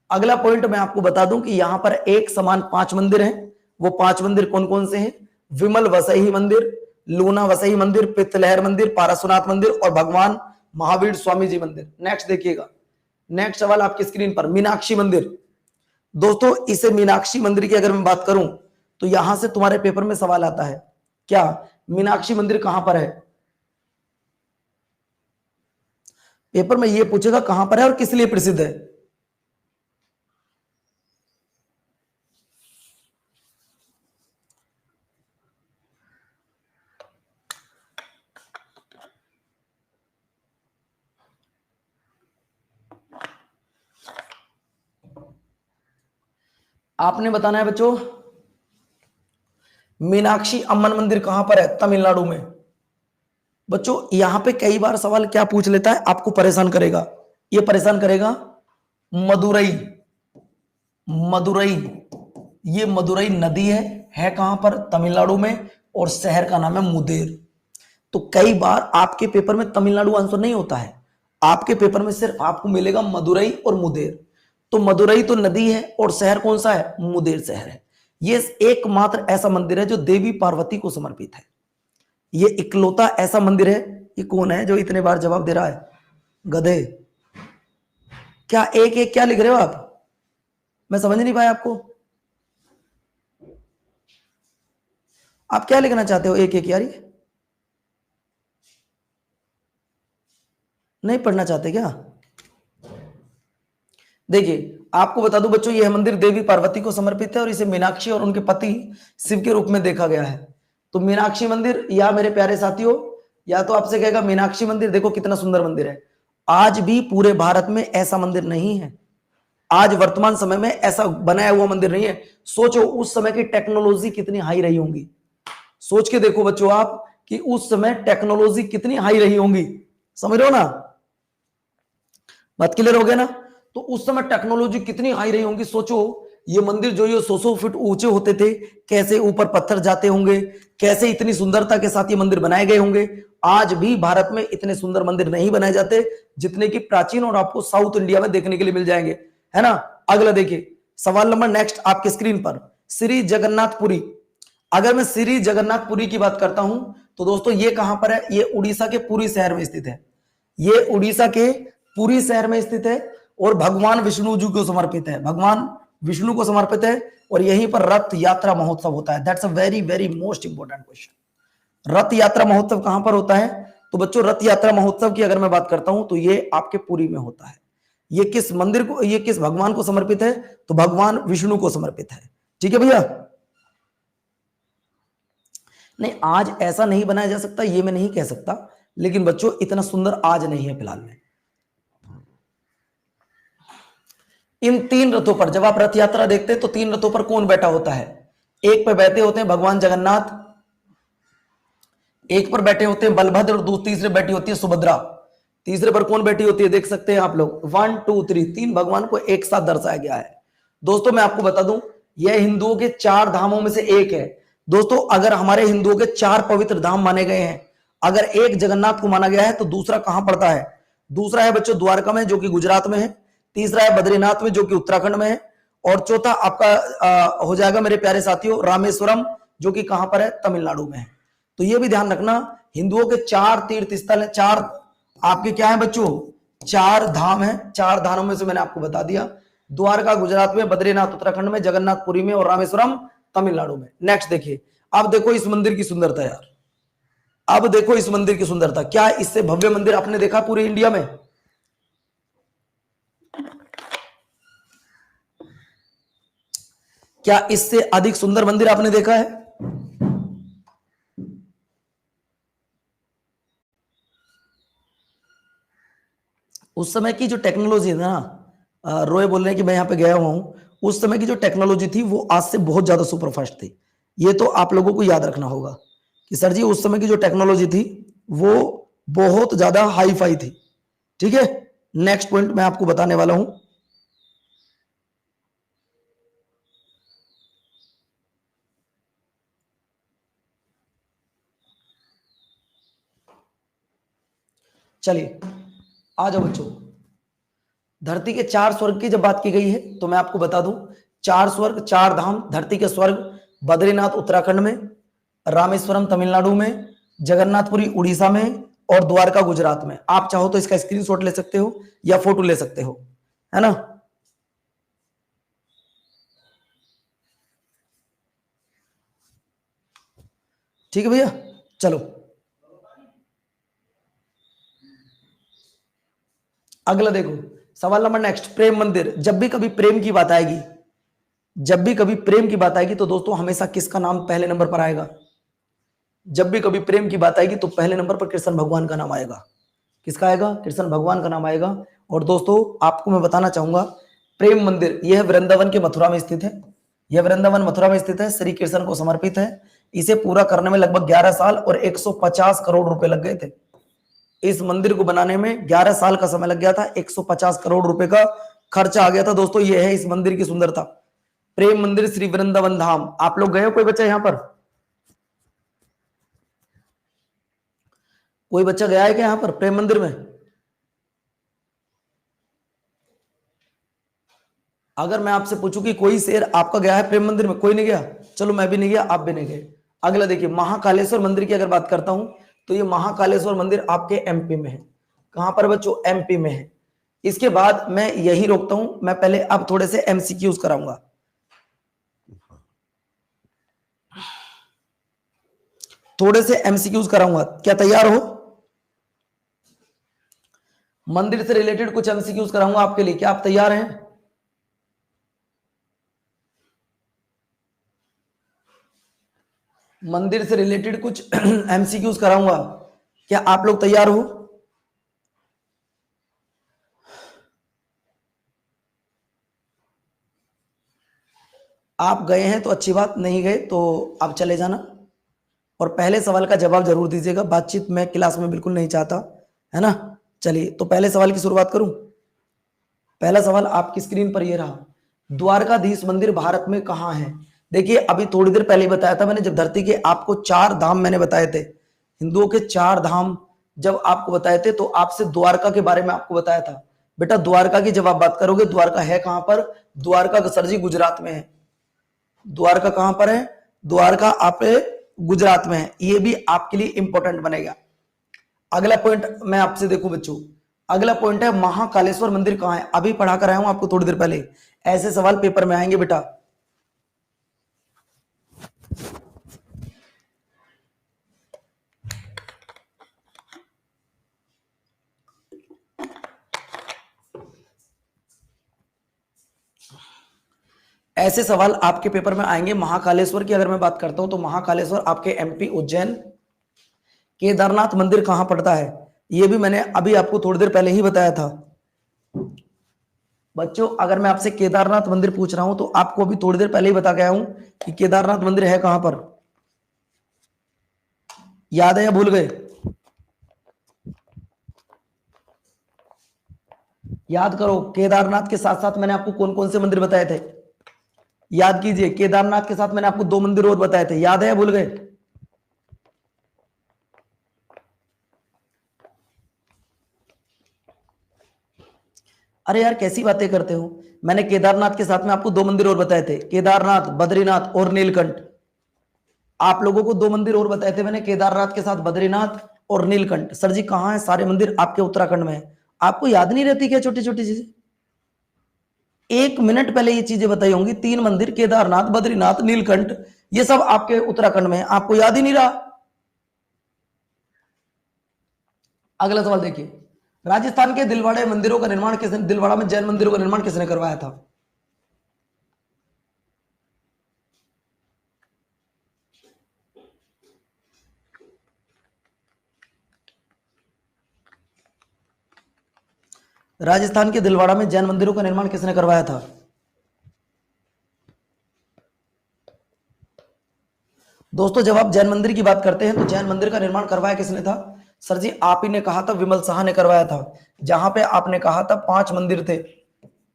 अगला पॉइंट मैं आपको बता दूं कि यहां पर एक समान 5 मंदिर हैं। वो 5 मंदिर कौन कौन से हैं? विमल वसई मंदिर, लूना वसई मंदिर, पित्तलहर मंदिर, पारसुनाथ मंदिर और भगवान महावीर स्वामी जी मंदिर। नेक्स्ट देखिएगा, नेक्स्ट सवाल आपकी स्क्रीन पर, मीनाक्षी मंदिर। दोस्तों इसे मीनाक्षी मंदिर की अगर मैं बात करूं तो यहां से तुम्हारे पेपर में सवाल आता है, क्या मीनाक्षी मंदिर कहां पर है? पेपर में यह पूछेगा कहां पर है और किस लिए प्रसिद्ध है। आपने बताना है बच्चों, मीनाक्षी अम्मन मंदिर कहां पर है? तमिलनाडु में। बच्चों यहां पे कई बार सवाल क्या पूछ लेता है, आपको परेशान करेगा। ये परेशान करेगा, मदुरई। मदुरई, ये मदुरई नदी है कहां पर? तमिलनाडु में। और शहर का नाम है मुदेर। तो कई बार आपके पेपर में तमिलनाडु आंसर नहीं होता है, आपके पेपर में सिर्फ आपको मिलेगा मदुरई और मुदेर। तो मदुरई तो नदी है और शहर कौन सा है? मुदेर शहर है। ये एकमात्र ऐसा मंदिर है जो देवी पार्वती को समर्पित है। ये इकलौता ऐसा मंदिर है। ये कौन है जो इतने बार जवाब दे रहा है? गधे, क्या एक एक क्या लिख रहे हो आप? मैं समझ नहीं पाया आपको। आप क्या लिखना चाहते हो एक एक यारी? नहीं पढ़ना चाहते क्या? देखिए आपको बता दूं बच्चों, यह मंदिर देवी पार्वती को समर्पित है और इसे मीनाक्षी और उनके पति शिव के रूप में देखा गया है। तो मीनाक्षी मंदिर, या मेरे प्यारे साथियों, या तो आपसे कहेगा मीनाक्षी मंदिर। देखो कितना सुंदर मंदिर है। आज भी पूरे भारत में ऐसा मंदिर नहीं है। आज वर्तमान समय में ऐसा बनाया हुआ मंदिर नहीं है। सोचो उस समय की टेक्नोलॉजी कितनी हाई रही होंगी। सोच के देखो बच्चों आप कि उस समय टेक्नोलॉजी कितनी हाई रही होंगी। समझ रहे हो ना? बात क्लियर हो गया ना? तो उस समय टेक्नोलॉजी कितनी हाई रही होंगी। सोचो ये मंदिर जो ये 100 फीट ऊंचे होते थे, कैसे ऊपर पत्थर जाते होंगे, कैसे इतनी सुंदरता के साथ ये मंदिर बनाए गए होंगे। आज भी भारत में इतने सुंदर मंदिर नहीं बनाए जाते जितने की प्राचीन और आपको साउथ इंडिया में देखने के लिए मिल जाएंगे, है ना? अगला देखिए सवाल नंबर नेक्स्ट आपके स्क्रीन पर, श्री जगन्नाथपुरी। अगर मैं श्री जगन्नाथपुरी की बात करता हूं तो दोस्तों ये कहां पर है? ये उड़ीसा के पुरी शहर में स्थित है। ये उड़ीसा के पुरी शहर में स्थित है और भगवान विष्णु जी को समर्पित है। भगवान विष्णु को समर्पित है और यहीं पर रथ यात्रा महोत्सव होता है। That's a very very most important question. रथ यात्रा महोत्सव कहां पर होता है? तो बच्चों रथ यात्रा महोत्सव की अगर मैं बात करता हूं तो ये आपके पुरी में होता है। ये किस मंदिर को, ये किस भगवान को समर्पित है? तो भगवान विष्णु को समर्पित है। ठीक है भैया? नहीं आज ऐसा नहीं बनाया जा सकता, ये मैं नहीं कह सकता, लेकिन बच्चों इतना सुंदर आज नहीं है फिलहाल में। इन 3 रथों पर जब आप रथ यात्रा देखते हैं तो 3 रथों पर कौन बैठा होता है? एक पर बैठे होते हैं भगवान जगन्नाथ, एक पर बैठे होते हैं बलभद्र और तीसरे बैठी होती है सुभद्रा। तीसरे पर कौन बैठी होती है देख सकते हैं आप लोग, 1 2 3, 3 भगवान को एक साथ दर्शाया गया है। दोस्तों मैं आपको बता दूं यह हिंदुओं के 4 धामों में से एक है। दोस्तों अगर हमारे हिंदुओं के 4 पवित्र धाम माने गए हैं, अगर एक जगन्नाथ को माना गया है तो दूसरा कहां पड़ता है? दूसरा है बच्चों द्वारका में, जो कि गुजरात में है। तीसरा है बद्रीनाथ में, जो कि उत्तराखंड में है। और चौथा आपका हो जाएगा मेरे प्यारे साथियों रामेश्वरम, जो कि कहां पर है? तमिलनाडु में है। तो ये भी ध्यान रखना, हिंदुओं के 4 तीर्थ स्थल है, 4 आपके क्या है बच्चों? 4 धाम है। 4 धामों में से मैंने आपको बता दिया, द्वारका गुजरात में, बद्रीनाथ उत्तराखंड में, जगन्नाथपुरी में और रामेश्वरम तमिलनाडु में। नेक्स्ट देखिए, अब देखो इस मंदिर की सुंदरता यार, अब देखो इस मंदिर की सुंदरता। क्या इससे भव्य मंदिर आपने देखा पूरे इंडिया में? क्या इससे अधिक सुंदर मंदिर आपने देखा है? उस समय की जो टेक्नोलॉजी है ना, रोय बोल रहे हैं कि मैं यहां पे गया हुआ हूं, उस समय की जो टेक्नोलॉजी थी वो आज से बहुत ज्यादा सुपरफास्ट थी। ये तो आप लोगों को याद रखना होगा कि सर जी उस समय की जो टेक्नोलॉजी थी वो बहुत ज्यादा हाई फाई थी। ठीक है, नेक्स्ट पॉइंट मैं आपको बताने वाला हूं। चलिए आ जाओ बच्चों, धरती के 4 स्वर्ग की जब बात की गई है तो मैं आपको बता दूं, 4 स्वर्ग, 4 धाम, धरती के स्वर्ग बद्रीनाथ उत्तराखंड में, रामेश्वरम तमिलनाडु में, जगन्नाथपुरी उड़ीसा में और द्वारका गुजरात में। आप चाहो तो इसका स्क्रीनशॉट ले सकते हो या फोटो ले सकते हो, है ना। ठीक है भैया, चलो अगला देखो, सवाल नंबर नेक्स्ट, प्रेम मंदिर। जब भी कभी प्रेम की बात आएगी, जब भी कभी प्रेम की बात आएगी तो दोस्तों हमेशा किसका नाम पहले नंबर पर आएगा? जब भी कभी प्रेम की बात आएगी तो पहले नंबर पर कृष्ण भगवान का नाम आएगा। किसका आएगा? कृष्ण भगवान का नाम आएगा। और दोस्तों आपको मैं बताना चाहूंगा, प्रेम मंदिर यह वृंदावन के मथुरा में स्थित है। यह वृंदावन मथुरा में स्थित है, श्री कृष्ण को समर्पित है। इसे पूरा करने में लगभग 11 साल और 150 करोड़ रुपए लग गए थे। इस मंदिर को बनाने में 11 साल का समय लग गया था, 150 करोड़ रुपए का खर्चा आ गया था। दोस्तों ये है इस मंदिर की सुंदरता, प्रेम मंदिर श्री वृंदावन धाम। आप लोग गए हो? कोई बच्चा यहां पर, कोई बच्चा गया है क्या यहां पर प्रेम मंदिर में? अगर मैं आपसे पूछूं कि कोई शेर आपका गया है प्रेम मंदिर में? कोई नहीं गया, चलो मैं भी नहीं गया, आप भी नहीं गए। अगला देखिए, महाकालेश्वर मंदिर की अगर बात करता हूं तो ये महाकालेश्वर मंदिर आपके एमपी में है। कहां पर बच्चों? एमपी में है। इसके बाद मैं यही रोकता हूं, मैं पहले अब थोड़े से एमसीक्यूज कराऊंगा। थोड़े से एमसीक्यूज कराऊंगा, क्या तैयार हो? मंदिर से रिलेटेड कुछ एमसीक्यूज कराऊंगा आपके लिए, क्या आप तैयार हैं? मंदिर से रिलेटेड कुछ एमसीक्यूज कराऊंगा, क्या आप लोग तैयार हो? आप गए हैं तो अच्छी बात, नहीं गए तो आप चले जाना। और पहले सवाल का जवाब जरूर दीजिएगा, बातचीत मैं क्लास में बिल्कुल नहीं चाहता, है ना। चलिए तो पहले सवाल की शुरुआत करूं। पहला सवाल आपकी स्क्रीन पर ये रहा, द्वारकाधीश मंदिर भारत में कहां है? देखिए अभी थोड़ी देर पहले बताया था मैंने, जब धरती के आपको 4 धाम मैंने बताए थे, हिंदुओं के 4 धाम जब आपको बताए थे तो आपसे द्वारका के बारे में आपको बताया था। बेटा द्वारका की जब आप बात करोगे, द्वारका है कहां पर? द्वारका सर जी गुजरात में है। द्वारका कहां पर है? द्वारका आप गुजरात में है। ये भी आपके लिए इंपॉर्टेंट बनेगा। अगला पॉइंट मैं आपसे देखूं बच्चों, अगला पॉइंट है महाकालेश्वर मंदिर कहां है? अभी पढ़ा कर आया हूं आपको थोड़ी देर पहले, ऐसे सवाल पेपर में आएंगे बेटा। ऐसे सवाल आपके पेपर में आएंगे। महाकालेश्वर की अगर मैं बात करता हूं तो महाकालेश्वर आपके एमपी उज्जैन। केदारनाथ मंदिर कहां पड़ता है? यह भी मैंने अभी आपको थोड़ी देर पहले ही बताया था। बच्चों अगर मैं आपसे केदारनाथ मंदिर पूछ रहा हूं तो आपको अभी थोड़ी देर पहले ही बता गया हूं कि केदारनाथ मंदिर है कहां पर। याद है या भूल गए? याद करो, केदारनाथ के साथ साथ मैंने आपको कौन कौन से मंदिर बताए थे? याद कीजिए, केदारनाथ के साथ मैंने आपको 2 मंदिर और बताए थे, याद है या भूल गए? अरे यार कैसी बातें करते हो, मैंने केदारनाथ के साथ में आपको 2 मंदिर और बताए थे, केदारनाथ, बद्रीनाथ और नीलकंठ। आप लोगों को 2 मंदिर और बताए थे मैंने, केदारनाथ के साथ बद्रीनाथ और नीलकंठ। सर जी कहां है, सारे मंदिर आपके उत्तराखंड में है। आपको याद नहीं रहती क्या छोटी छोटी चीजें? 1 मिनट पहले ये चीजें बताई होंगी, 3 मंदिर केदारनाथ, बद्रीनाथ, नीलकंठ, ये सब आपके उत्तराखंड में है, आपको याद ही नहीं रहा। अगला सवाल देखिए, राजस्थान के दिलवाड़ा मंदिरों का निर्माण किसने, दिलवाड़ा में जैन मंदिरों का निर्माण किसने करवाया था? राजस्थान के दिलवाड़ा में जैन मंदिरों का निर्माण किसने करवाया था? दोस्तों जब आप जैन मंदिर की बात करते हैं तो जैन मंदिर का निर्माण करवाया किसने था? सर जी आप ही ने कहा था, विमल शाह ने करवाया था। जहां पे आपने कहा था 5 मंदिर थे,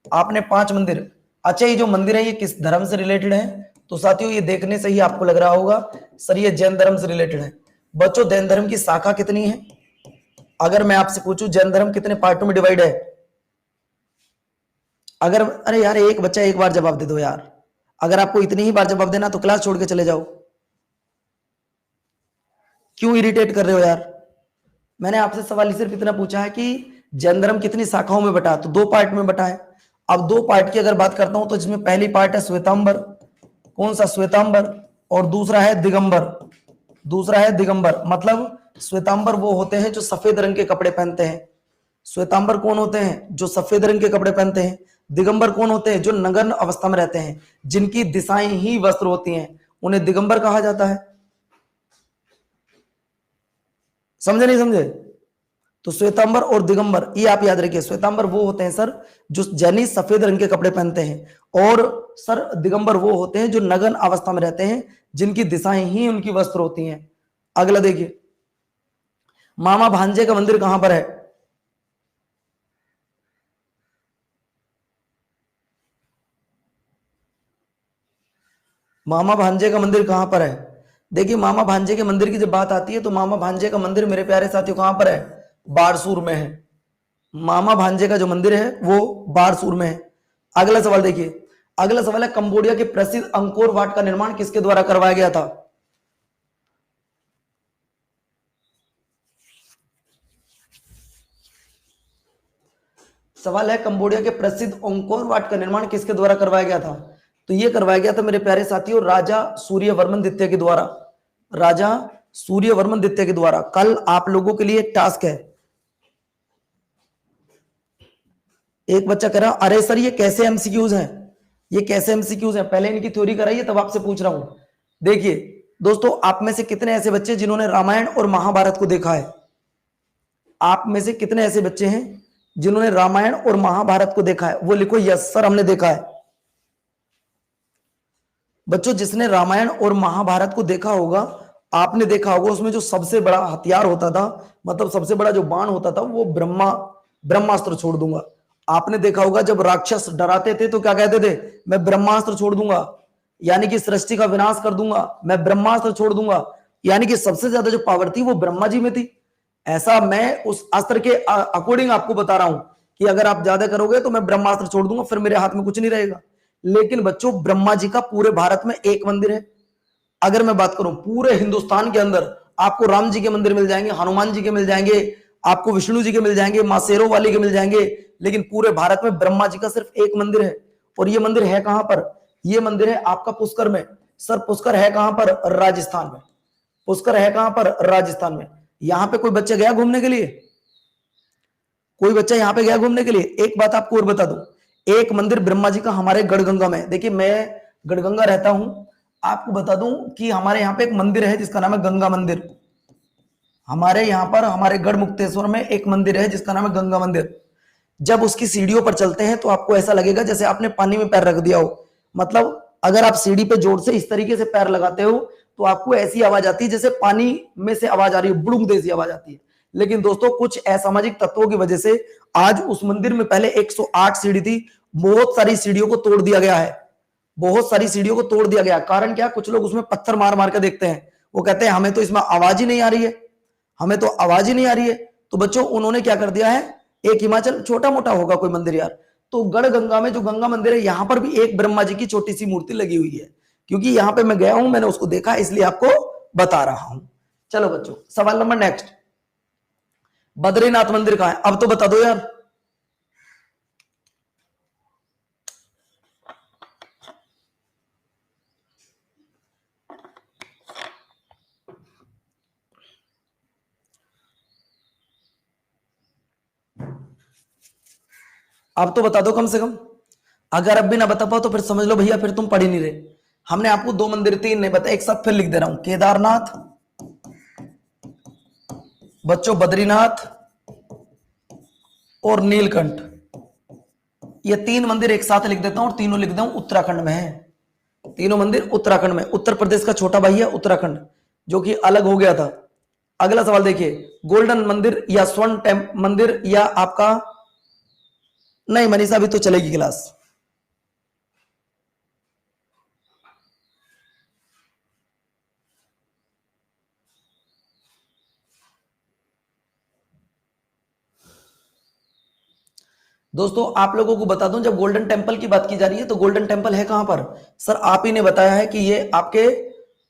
आपने 5 मंदिर। अच्छा ये जो मंदिर है ये किस धर्म से रिलेटेड है? तो साथियों ये देखने से ही आपको लग रहा होगा सर ये जैन धर्म से रिलेटेड है। बच्चों जैन धर्म की शाखा कितनी है? अगर मैं आपसे पूछूं जैन धर्म कितने पार्टों में डिवाइड है? अगर, अरे यार एक बच्चा एक बार जवाब दे दो यार, अगर आपको इतनी ही बार जवाब देना तो क्लास छोड़ के चले जाओ। क्यों इरिटेट कर रहे हो यार? मैंने आपसे सवाल सिर्फ इतना पूछा है कि जैन धर्म कितनी शाखाओं में बटा, तो 2 पार्ट में बटा है। अब 2 पार्ट की अगर बात करता हूं तो जिसमें पहली पार्ट है श्वेतांबर, कौन सा? श्वेतांबर। और दूसरा है दिगंबर, दूसरा है दिगंबर। मतलब श्वेतांबर वो होते हैं जो सफेद रंग के कपड़े पहनते हैं, श्वेतांबर कौन होते हैं? जो सफेद रंग के कपड़े पहनते हैं। दिगंबर कौन होते हैं? जो नग्न अवस्था में रहते हैं, जिनकी दिशाएं ही वस्त्र होती हैं, उन्हें दिगंबर कहा जाता है। समझे नहीं समझे? तो श्वेतांबर और दिगंबर ये आप याद रखिए। श्वेतांबर वो होते हैं सर जो जैनी सफेद रंग के कपड़े पहनते हैं, और सर दिगंबर वो होते हैं जो नग्न अवस्था में रहते हैं, जिनकी दिशाएं ही उनकी वस्त्र होती हैं। अगला देखिए, मामा भांजे का मंदिर कहां पर है? मामा भांजे का मंदिर कहां पर है? देखिए मामा भांजे के मंदिर की जब बात आती है तो मामा भांजे का मंदिर मेरे प्यारे साथियों कहां पर है? बारसूर में है। मामा भांजे का जो मंदिर है वो बारसूर में है। अगला सवाल देखिए, अगला सवाल है कंबोडिया के प्रसिद्ध अंकोर वाट का निर्माण किसके द्वारा करवाया गया था? सवाल है कंबोडिया के प्रसिद्ध अंकोर वाट का निर्माण किसके द्वारा करवाया गया था? तो ये करवाया गया था मेरे प्यारे साथियों राजा सूर्यवर्मन द्वितीय के द्वारा, राजा सूर्यवर्मन द्वितीय के द्वारा। कल आप लोगों के लिए एक टास्क है। एक बच्चा कह रहा अरे सर ये कैसे एमसीक्यूज हैं, ये कैसे एमसीक्यूज हैं, पहले इनकी थ्योरी कराइए तब आपसे पूछ रहा हूं। देखिए दोस्तों आप में से कितने ऐसे बच्चे जिन्होंने रामायण और महाभारत को देखा है? आप में से कितने ऐसे बच्चे हैं जिन्होंने रामायण और महाभारत को देखा है? वो लिखो यस सर हमने देखा है। बच्चों जिसने रामायण और महाभारत को देखा होगा, आपने देखा होगा उसमें जो सबसे बड़ा हथियार होता था, मतलब सबसे बड़ा जो बाण होता था वो ब्रह्मास्त्र छोड़ दूंगा। आपने देखा होगा जब राक्षस डराते थे तो क्या कहते थे? मैं ब्रह्मास्त्र छोड़ दूंगा, यानी कि सृष्टि का विनाश कर दूंगा, मैं ब्रह्मास्त्र छोड़ दूंगा। यानी कि सबसे ज्यादा जो पावर थी वो ब्रह्मा जी में थी। ऐसा मैं उस अस्त्र के अकॉर्डिंग आपको बता रहा हूं कि अगर आप ज्यादा करोगे तो मैं ब्रह्मास्त्र छोड़ दूंगा, फिर मेरे हाथ में कुछ नहीं रहेगा। लेकिन बच्चों ब्रह्मा जी का पूरे भारत में एक मंदिर है। अगर मैं बात करूं पूरे हिंदुस्तान के अंदर आपको राम जी के मंदिर मिल जाएंगे, हनुमान जी के मिल जाएंगे, आपको विष्णु जी के मिल जाएंगे, मां शेरों वाली के मिल जाएंगे, लेकिन पूरे भारत में ब्रह्मा जी का सिर्फ एक मंदिर है। और ये मंदिर है कहां पर? ये मंदिर है आपका पुष्कर में। सर पुष्कर है कहां पर? राजस्थान में। पुष्कर है कहां पर? राजस्थान में। यहां पे कोई बच्चा गया घूमने के लिए? कोई बच्चा यहां पे गया घूमने के लिए? एक बात आपको और बता दूं, एक मंदिर ब्रह्मा जी का हमारे गढ़गंगा में। देखिए मैं गढ़गंगा रहता हूं, आपको बता दूं कि हमारे यहाँ पे एक मंदिर है जिसका नाम है गंगा मंदिर। हमारे यहाँ पर हमारे गढ़ मुक्तेश्वर में एक मंदिर है जिसका नाम है गंगा मंदिर। जब उसकी सीढ़ियों पर चलते हैं तो आपको ऐसा लगेगा जैसे आपने पानी में पैर रख दिया हो। मतलब अगर आप सीढ़ी पे जोर से इस तरीके से पैर लगाते हो तो आपको ऐसी आवाज आती है जैसे पानी में से आवाज आ रही है, बुड़ुंग जैसी आवाज आती है। लेकिन दोस्तों कुछ असामाजिक तत्वों की वजह से आज उस मंदिर में पहले 108 सीढ़ी थी, बहुत सारी सीढ़ियों को तोड़ दिया गया है, बहुत सारी सीढ़ियों को तोड़ दिया गया। कारण क्या? कुछ लोग उसमें पत्थर मार मार के देखते हैं, वो कहते हैं हमें तो इसमें आवाज ही नहीं आ रही है, हमें तो आवाज ही नहीं आ रही है। तो बच्चों उन्होंने क्या कर दिया है, एक हिमाचल, छोटा मोटा होगा कोई मंदिर यार। तो गढ़ गंगा में जो गंगा मंदिर है, यहां पर भी एक ब्रह्मा जी की छोटी सी मूर्ति लगी हुई है, क्योंकि यहां पे मैं गया हूं, मैंने उसको देखा, इसलिए आपको बता रहा हूं। चलो बच्चों, सवाल नंबर नेक्स्ट, बद्रीनाथ मंदिर कहां है? अब तो बता दो यार। अब तो बता दो कम से कम। अगर अब भी ना बता पाओ तो फिर समझ लो भैया, फिर तुम पढ़ ही नहीं रहे। हमने आपको दो मंदिर, तीन नहीं बताया, एक साथ फिर लिख दे रहा हूं। केदारनाथ, बच्चों बद्रीनाथ और नीलकंठ, ये तीन मंदिर एक साथ लिख देता हूं, और तीनों लिख दूं उत्तराखंड में है। तीनों मंदिर उत्तराखंड में, उत्तर प्रदेश का छोटा भाई है उत्तराखंड, जो कि अलग हो गया था। अगला सवाल देखिए, गोल्डन मंदिर या स्वर्ण मंदिर या आपका, नहीं मनीषा अभी तो चलेगी क्लास। दोस्तों आप लोगों को बता दूं, जब गोल्डन टेम्पल की बात की जा रही है तो गोल्डन टेम्पल है कहां पर? सर आप ही ने बताया है कि ये आपके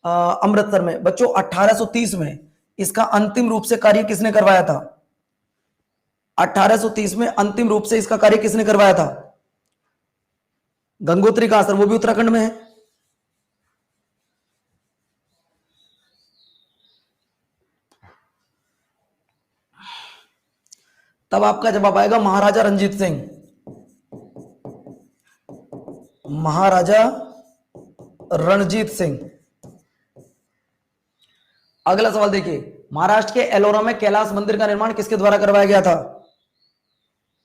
अमृतसर में। बच्चों 1830 में इसका अंतिम रूप से कार्य किसने करवाया था? 1830 में अंतिम रूप से इसका कार्य किसने करवाया था? गंगोत्री कहां सर? वो भी उत्तराखंड में है। तब आपका जवाब आएगा महाराजा रंजीत सिंह। महाराजा रणजीत सिंह। अगला सवाल देखिए, महाराष्ट्र के एलोरा में कैलाश मंदिर का निर्माण किसके द्वारा करवाया गया था?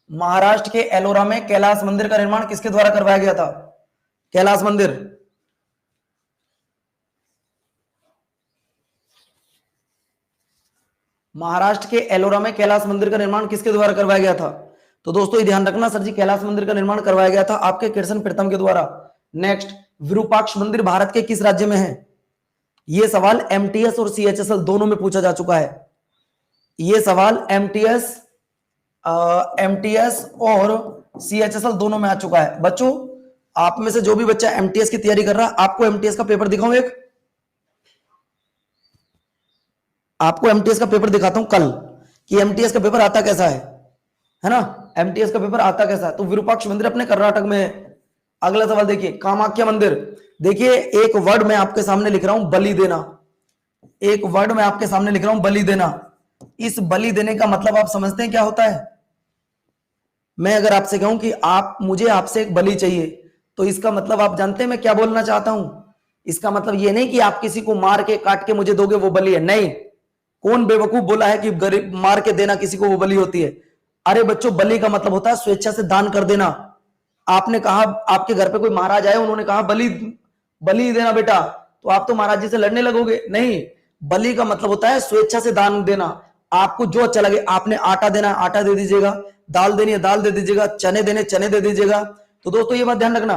महाराष्ट्र के एलोरा में कैलाश मंदिर का निर्माण किसके द्वारा करवाया गया था? कैलाश मंदिर, महाराष्ट्र के एलोरा में कैलाश मंदिर का निर्माण किसके द्वारा करवाया गया था? तो दोस्तों ये ध्यान रखना, सर जी कैलाश मंदिर का निर्माण करवाया गया था आपके कृष्ण प्रीतम के द्वारा। नेक्स्ट, विरूपाक्ष मंदिर भारत के किस राज्य में है? यह सवाल एमटीएस और सीएचएसएल दोनों में पूछा जा चुका है। यह सवाल एमटीएस और सीएचएसएल दोनों में आ चुका है। बच्चों आप में से जो भी बच्चा एमटीएस की तैयारी कर रहा है, आपको एमटीएस का पेपर दिखाऊं एक, आपको एमटीएस का पेपर दिखाता हूं कल, कि एमटीएस का पेपर आता कैसा है ना? एमटीएस का पेपर आता कैसा है? तो विरूपाक्ष मंदिर अपने कर्नाटक में है। अगला सवाल देखिए, कामाख्या मंदिर। देखिए एक वर्ड मैं आपके सामने लिख रहा हूं, बलि देना। एक वर्ड मैं आपके सामने लिख रहा हूं, बलि देना। इस बलि देने का मतलब आप समझते हैं क्या होता है? मैं अगर आपसे कहूं कि आप, मुझे आपसे एक बलि चाहिए, तो इसका मतलब आप जानते हैं मैं क्या बोलना चाहता हूं? इसका मतलब ये नहीं कि आप किसी को मार के काट के मुझे दोगे वो बलि है, नहीं। कौन बेवकूफ बोला है कि गरीब मार के देना किसी को वो बलि होती है? अरे बच्चों बलि का मतलब होता है स्वेच्छा से दान कर देना। आपने कहा आपके घर पे कोई महाराज आए, उन्होंने कहा बलि बलि देना बेटा, तो आप तो महाराज जी से लड़ने लगोगे? नहीं, बलि का मतलब होता है स्वेच्छा से दान देना। आपको जो अच्छा लगे, आपने आटा देना है आटा दे दीजिएगा, दाल देनी है दाल दे दीजिएगा, चने देने चने दे दीजिएगा। तो दोस्तों ये बात ध्यान रखना,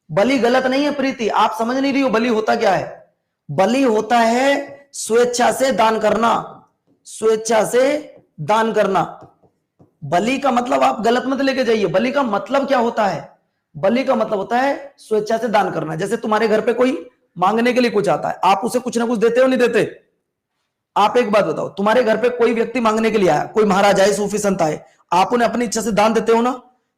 बलि गलत नहीं है प्रीति, आप समझ नहीं रही हो बलि होता क्या है। बलि होता है स्वेच्छा से दान करना, स्वेच्छा से दान करना। बलि का मतलब आप गलत मत लेके जाइए, बलि का मतलब क्या होता है? बलि का मतलब होता है स्वेच्छा से दान करना। जैसे तुम्हारे घर पे कोई मांगने के लिए कुछ आता है, आप उसे कुछ ना कुछ देते हो नहीं देते? आप एक बात बताओ, तुम्हारे घर पे कोई व्यक्ति मांगने के लिए आया, कोई महाराज आए, सूफी संत आए, आप उन्हें अपनी इच्छा से दान देते हो ना?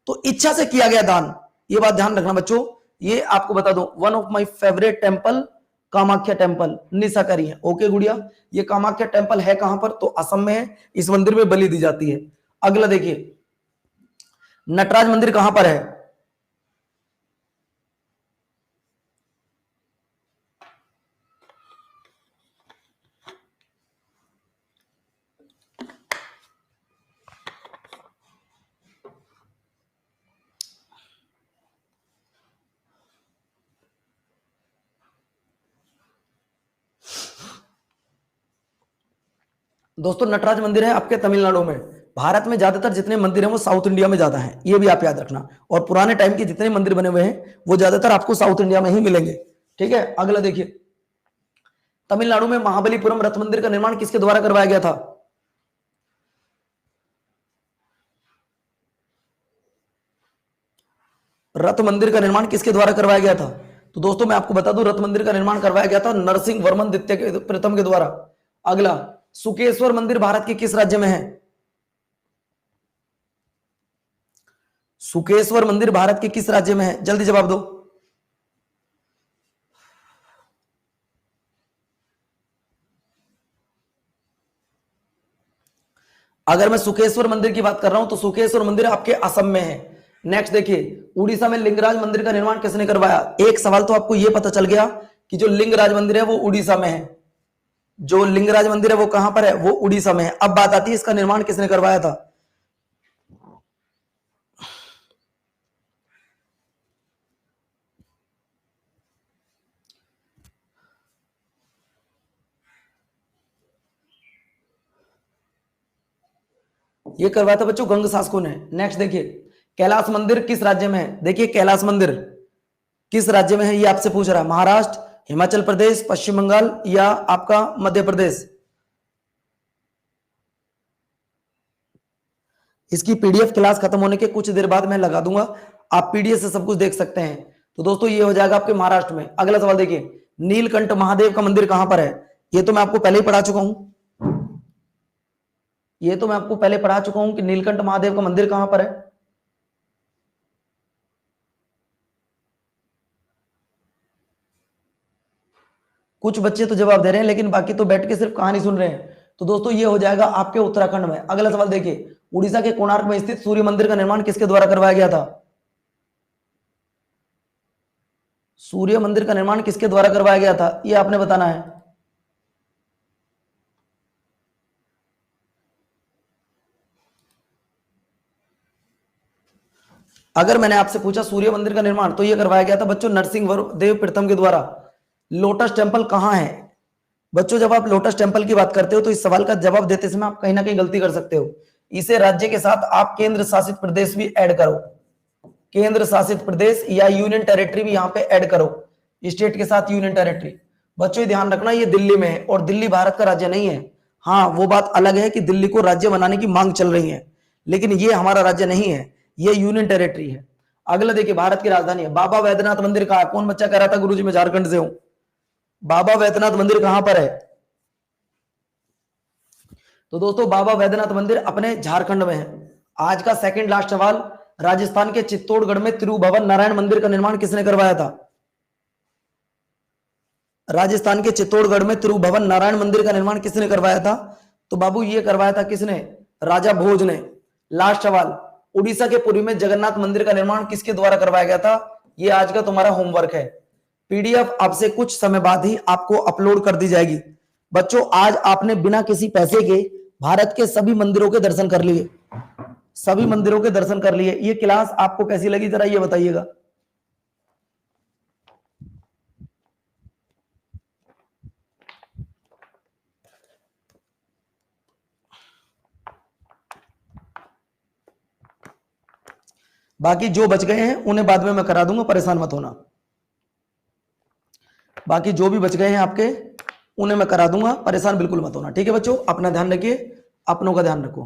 तो इच्छा से किया गया दान, ये बात ध्यान रखना बच्चों। ये आपको बता दो, one of my favourite temple Kamakhya temple, निशा करी है। ओके गुड़िया, ये कामाख्या टेम्पल है कहां पर? तो असम में है। इस मंदिर में बलि दी जाती है। अगला देखिए, नटराज मंदिर कहां पर है? दोस्तों नटराज मंदिर है आपके तमिलनाडु में। भारत में ज्यादातर जितने मंदिर हैं वो साउथ इंडिया में ज्यादा हैं, ये भी आप याद रखना। और पुराने टाइम के जितने मंदिर बने हुए हैं वो ज्यादातर आपको साउथ इंडिया में ही मिलेंगे। ठीक है, अगला देखिए, तमिलनाडु में महाबलीपुरम रथ मंदिर का निर्माण किसके द्वारा करवाया गया था? रथ मंदिर का निर्माण किसके द्वारा करवाया गया था? तो दोस्तों मैं आपको बता दूं, रथ मंदिर का निर्माण करवाया गया था नरसिंह वर्मन द्वितीय के प्रथम के द्वारा। अगला, सुकेश्वर मंदिर भारत के किस राज्य में है? सुकेश्वर मंदिर भारत के किस राज्य में है? जल्दी जवाब दो। अगर मैं सुकेश्वर मंदिर की बात कर रहा हूं तो सुकेश्वर मंदिर आपके असम में है। नेक्स्ट देखिए, उड़ीसा में लिंगराज मंदिर का निर्माण किसने करवाया? एक सवाल तो आपको यह पता चल गया कि जो लिंगराज मंदिर है वो उड़ीसा में है। जो लिंगराज मंदिर है वो कहां पर है? वो उड़ीसा में है। अब बात आती है इसका निर्माण किसने करवाया था? ये करवाया था बच्चों गंग शासकों ने। नेक्स्ट देखिए, कैलाश मंदिर किस राज्य में है? देखिए कैलाश मंदिर किस राज्य में है ये आपसे पूछ रहा है। महाराष्ट्र, हिमाचल प्रदेश, पश्चिम बंगाल या आपका मध्य प्रदेश? इसकी पीडीएफ क्लास खत्म होने के कुछ देर बाद मैं लगा दूंगा, आप पीडीएफ से सब कुछ देख सकते हैं। तो दोस्तों ये हो जाएगा आपके महाराष्ट्र में। अगला सवाल देखिए, नीलकंठ महादेव का मंदिर कहां पर है? ये तो मैं आपको पहले ही पढ़ा चुका हूं। ये तो मैं आपको पहले पढ़ा चुका हूं कि नीलकंठ महादेव का मंदिर कहां पर है। कुछ बच्चे तो जवाब दे रहे हैं लेकिन बाकी तो बैठ के सिर्फ कहानी सुन रहे हैं। तो दोस्तों ये हो जाएगा आपके उत्तराखंड में। अगला सवाल देखिए, उड़ीसा के कोणार्क में स्थित सूर्य मंदिर का निर्माण किसके द्वारा करवाया गया था? सूर्य मंदिर का निर्माण किसके द्वारा करवाया गया था ये आपने बताना है। अगर मैंने आपसे पूछा सूर्य मंदिर का निर्माण तो यह करवाया गया था बच्चों नरसिंह देव प्रथम के द्वारा। लोटस टेम्पल कहां है? बच्चों जब आप लोटस टेम्पल की बात करते हो तो इस सवाल का जवाब देते समय आप कहीं ना कहीं गलती कर सकते हो। इसे राज्य के साथ आप केंद्र शासित प्रदेश भी ऐड करो। केंद्र शासित प्रदेश या यूनियन टेरिटरी भी यहां पे ऐड करो। स्टेट के साथ यूनियन टेरिटरी। बच्चों ध्यान रखना ये दिल्ली में है और दिल्ली भारत का राज्य नहीं है। हाँ वो बात अलग है कि दिल्ली को राज्य बनाने की मांग चल रही है, लेकिन ये हमारा राज्य नहीं है, ये यूनियन टेरिटरी है। अगला देखिए, भारत की राजधानी है। बाबा वैद्यनाथ मंदिर कहां? कौन बच्चा कह रहा था गुरुजी मैं झारखंड से हूं? बाबा वैद्यनाथ मंदिर कहां पर है? तो दोस्तों बाबा वैद्यनाथ मंदिर अपने झारखंड में है। आज का सेकंड लास्ट सवाल, राजस्थान के चित्तौड़गढ़ में तिरुभवन नारायण मंदिर का निर्माण किसने करवाया था? राजस्थान के चित्तौड़गढ़ में तिरुभवन नारायण मंदिर का निर्माण किसने करवाया था? तो बाबू ये करवाया था किसने? राजा भोज ने। लास्ट सवाल, उड़ीसा के पुरी में जगन्नाथ मंदिर का निर्माण किसके द्वारा करवाया गया था? ये आज का तुम्हारा होमवर्क है। पीडीएफ आपसे कुछ समय बाद ही आपको अपलोड कर दी जाएगी। बच्चों आज आपने बिना किसी पैसे के भारत के सभी मंदिरों के दर्शन कर लिए, सभी मंदिरों के दर्शन कर लिए। ये क्लास आपको कैसी लगी जरा ये बताइएगा। बाकी जो बच गए हैं उन्हें बाद में मैं करा दूंगा, परेशान मत होना। बाकी जो भी बच गए हैं आपके उन्हें मैं करा दूंगा, परेशान बिल्कुल मत होना। ठीक है बच्चों, अपना ध्यान रखिए, अपनों का ध्यान रखो।